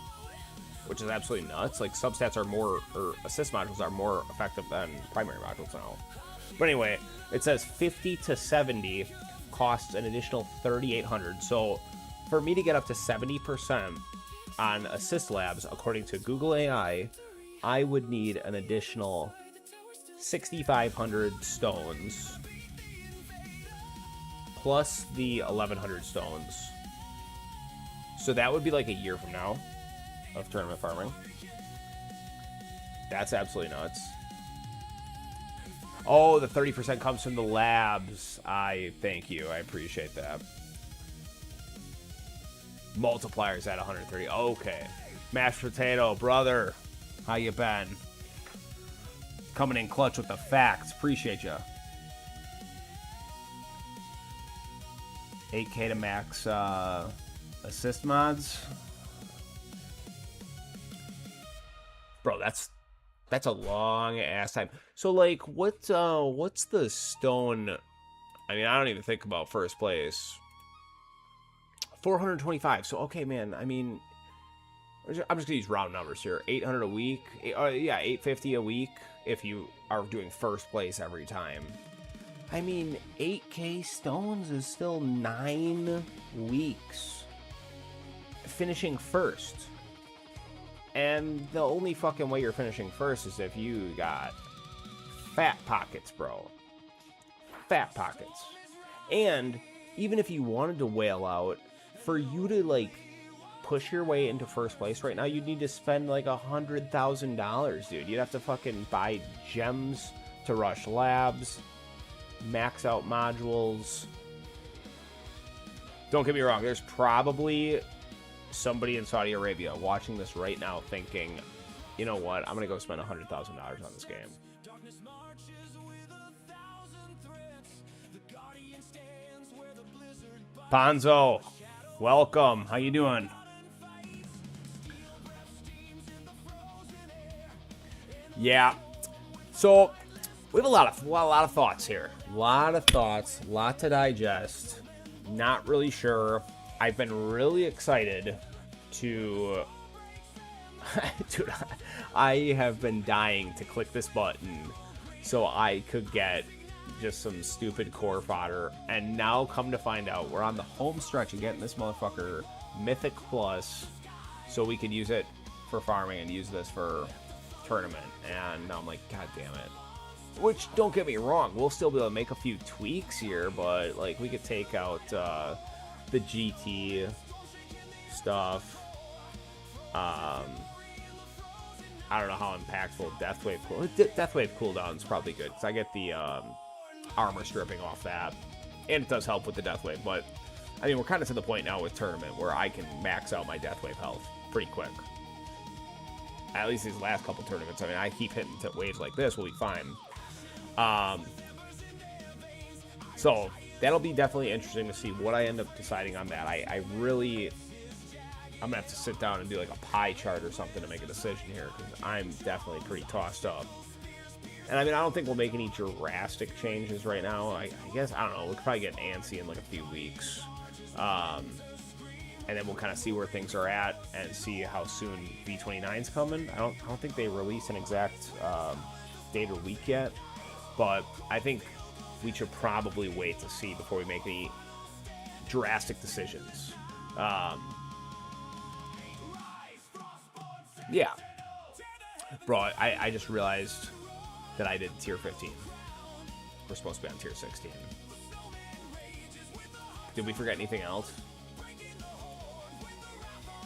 which is absolutely nuts. Like, substats are more, or assist modules are more effective than primary modules now. But anyway, it says 50 to 70 costs an additional 3,800. So for me to get up to 70% on assist labs, according to Google AI, I would need an additional 6,500 stones plus the 1,100 stones. So that would be like a year from now of tournament farming. That's absolutely nuts. Oh, the 30% comes from the labs. Thank you. I appreciate that. Multipliers at 130. Okay. Mashed potato, brother. How you been? Coming in clutch with the facts. Appreciate ya. 8K to max assist mods. Bro, that's a long ass time. So like what's the stone? I mean, I don't even think about first place. 425. So okay, man. I mean, I'm just gonna use round numbers here. 800 a week. Yeah, 850 a week if you are doing first place every time. I mean, 8K stones is still 9 weeks finishing first. And the only fucking way you're finishing first is if you got fat pockets, bro. Fat pockets. And even if you wanted to whale out, for you to, like, push your way into first place right now, you'd need to spend, like, $100,000, dude. You'd have to fucking buy gems to rush labs, max out modules. Don't get me wrong, there's probably somebody in Saudi Arabia watching this right now thinking, you know what, I'm gonna go spend $100,000 on this game. Ponzo, welcome. How you doing? Yeah. So we have a lot of thoughts here. A lot of thoughts, a lot to digest. Not really sure. I've been really excited to... Dude, I have been dying to click this button so I could get just some stupid core fodder. And now come to find out, we're on the home stretch of getting this motherfucker Mythic Plus so we could use it for farming and use this for tournament. And now I'm like, god damn it. Which, don't get me wrong, we'll still be able to make a few tweaks here, but like we could take out the GT stuff. I don't know how impactful Deathwave cooldown is probably good because I get the armor stripping off that, and it does help with the Deathwave. But I mean, we're kind of to the point now with tournament where I can max out my Deathwave health pretty quick. At least these last couple tournaments. I mean, I keep hitting waves like this, we'll be fine. So that'll be definitely interesting to see what I end up deciding on that. I'm gonna have to sit down and do like a pie chart or something to make a decision here because I'm definitely pretty tossed up. And I mean, I don't think we'll make any drastic changes right now. I guess, I don't know, we could probably get antsy in like a few weeks. And then we'll kind of see where things are at and see how soon V29's coming. I don't think they release an exact date or week yet, but I think we should probably wait to see before we make any drastic decisions. Yeah. Bro, I just realized that I did tier 15. We're supposed to be on tier 16. Did we forget anything else?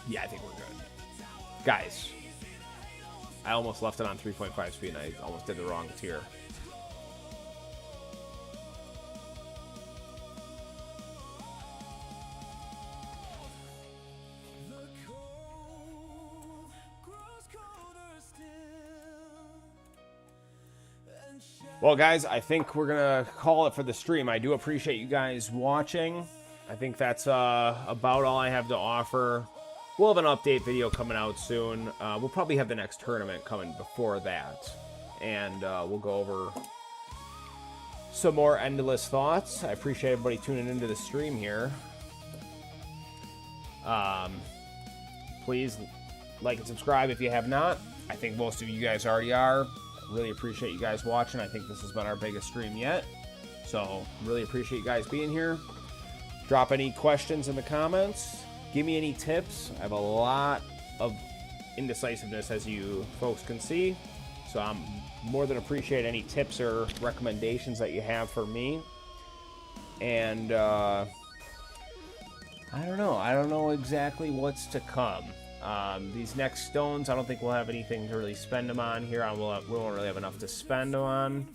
Yeah, I think we're good. Guys, I almost left it on 3.5 speed and I almost did the wrong tier. Well, guys, I think we're going to call it for the stream. I do appreciate you guys watching. I think that's about all I have to offer. We'll have an update video coming out soon. We'll probably have the next tournament coming before that. And we'll go over some more Endless Thoughts. I appreciate everybody tuning into the stream here. Please like and subscribe if you have not. I think most of you guys already are. Really appreciate you guys watching. I think this has been our biggest stream yet. So, really appreciate you guys being here. Drop any questions in the comments. Give me any tips. I have a lot of indecisiveness, as you folks can see. So, I'm more than appreciate any tips or recommendations that you have for me. And, I don't know. I don't know exactly what's to come. These next stones, I don't think we'll have anything to really spend them on here. We won't really have enough to spend them on.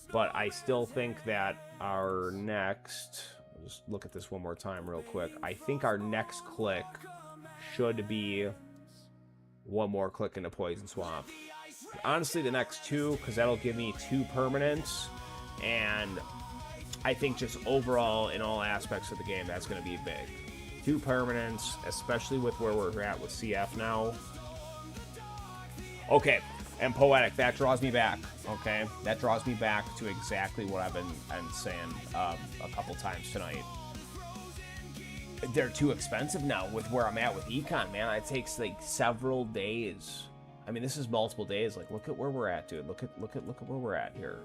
But I still think that our next... Just look at this one more time real quick. I think our next click should be one more click into Poison Swamp. Honestly, the next two, because that'll give me 2 permanents. And I think just overall, in all aspects of the game, that's going to be big. 2 permanents, especially with where we're at with CF now. Okay, and Poetic, that draws me back, okay? That draws me back to exactly what I've been saying a couple times tonight. They're too expensive now with where I'm at with Econ, man. It takes like several days. I mean, this is multiple days. Like, look at where we're at, dude. Look at where we're at here.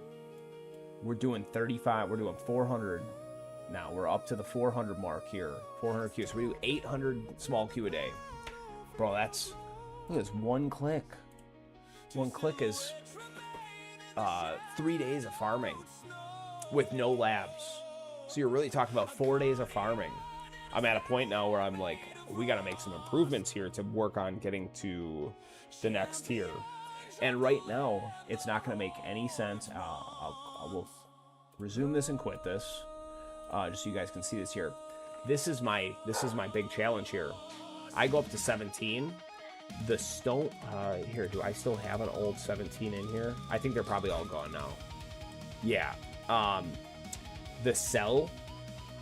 We're doing 35. We're doing 400. Now we're up to the 400 mark here. 400 Q. So we do 800 small Q a day. Bro, that's... Look at this. 1 click. 1 click is 3 days of farming with no labs. So you're really talking about 4 days of farming. I'm at a point now where I'm like, we got to make some improvements here to work on getting to the next tier. And right now, it's not going to make any sense. I will resume this and quit this. Just so you guys can see this here. This is my big challenge here. I go up to 17. The stone here, do I still have an old 17 in here? I think they're probably all gone now. Yeah. The cell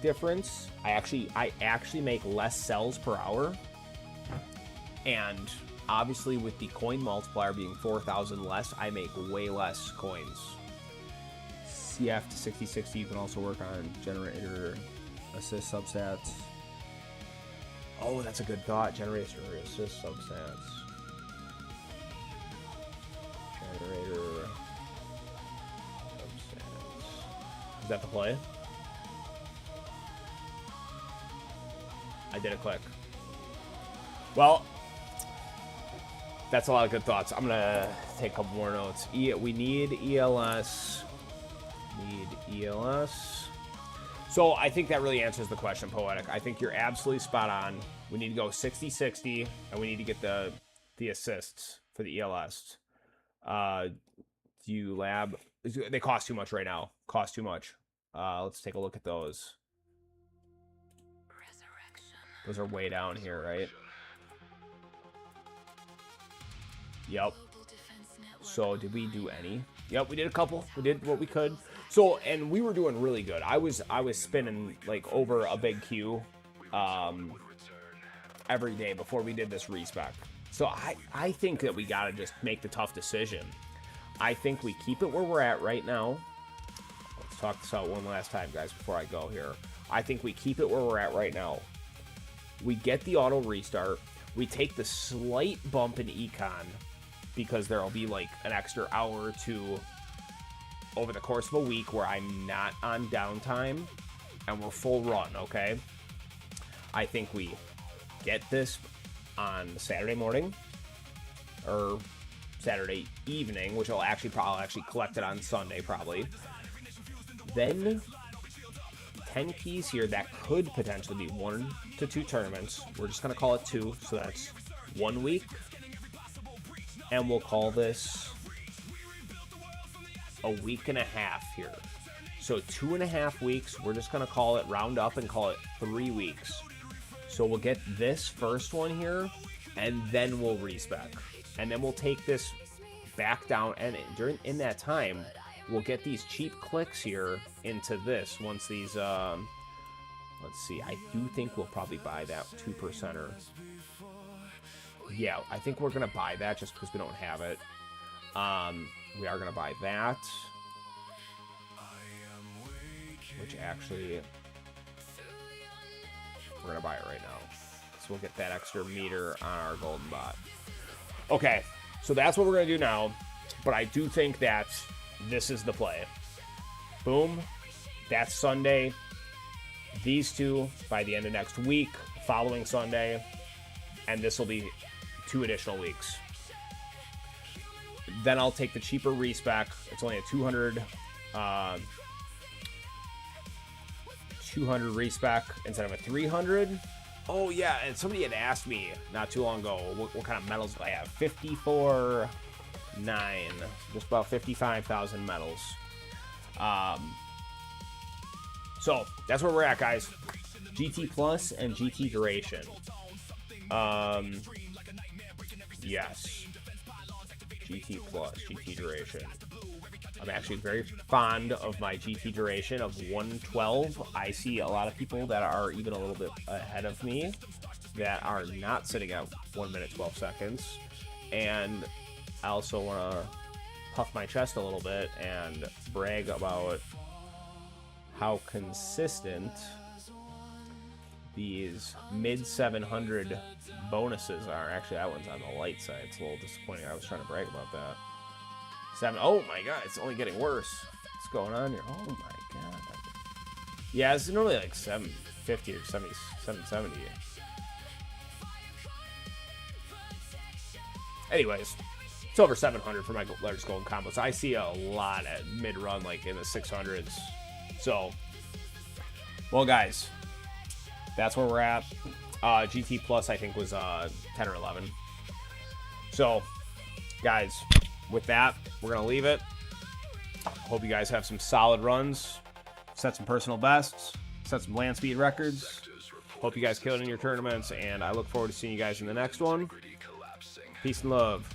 difference, I actually make less cells per hour. And obviously with the coin multiplier being 4,000 less, I make way less coins. CF to 6060, you can also work on generator assist substats. Oh, that's a good thought. Generator assist substats. Generator substats. Is that the play? I did a click. Well, that's a lot of good thoughts. I'm gonna take a couple more notes. We need ELS. So I think that really answers the question, Poetic. I think you're absolutely spot on. We need to go 60-60, and we need to get the assists for the ELS. Do you lab? They cost too much right now. Cost too much. Let's take a look at those. Those are way down here, right? Yep. So did we do any? Yep, we did a couple. We did what we could. So, and we were doing really good. I was spinning like over a big queue every day before we did this respec. So I think that we gotta just make the tough decision. I think we keep it where we're at right now. Let's talk this out one last time, guys, before I go here. I think we keep it where we're at right now. We get the auto restart. We take the slight bump in econ because there will be like an extra hour or two over the course of a week where I'm not on downtime and we're full run, okay? I think we get this on Saturday morning or Saturday evening, which I'll actually collect it on Sunday probably. Then 10 keys here that could potentially be 1 to 2 tournaments. We're just going to call it 2, so that's 1 week. And we'll call this a week and a half here. So 2.5 weeks. We're just going to call it, round up and call it 3 weeks. So we'll get this first one here, and then we'll respec. And then we'll take this back down, and in that time, we'll get these cheap clicks here into this once these, let's see, I do think we'll probably buy that 2%er. Yeah, I think we're going to buy that just because we don't have it. We are going to buy that. Which actually, we're going to buy it right now. So we'll get that extra meter on our golden bot. Okay, so that's what we're going to do now. But I do think that this is the play. Boom. That's Sunday. These two by the end of next week, following Sunday. And this will be 2 additional weeks. Then I'll take the cheaper respec. It's only a 200 respec instead of a 300. Oh, yeah, and somebody had asked me not too long ago what kind of medals do I have. 54... 9, just about 55,000 medals. So that's where we're at, guys. GT Plus and GT Duration. Yes, GT Plus, GT Duration. I'm actually very fond of my GT Duration of 112. I see a lot of people that are even a little bit ahead of me that are not sitting at 1 minute 12 seconds, and I also want to puff my chest a little bit and brag about how consistent these mid 700 bonuses are. Actually, that one's on the light side. It's a little disappointing. I was trying to brag about that. Oh my god, it's only getting worse. What's going on here? Oh my god. Yeah, it's normally like 750 or 770. Anyways. It's over 700 for my largest golden combos. I see a lot at mid-run, like in the 600s. So, well, guys, that's where we're at. GT Plus, I think, was 10 or 11. So, guys, with that, we're going to leave it. Hope you guys have some solid runs. Set some personal bests. Set some land speed records. Hope you guys kill it in your tournaments. And I look forward to seeing you guys in the next one. Peace and love.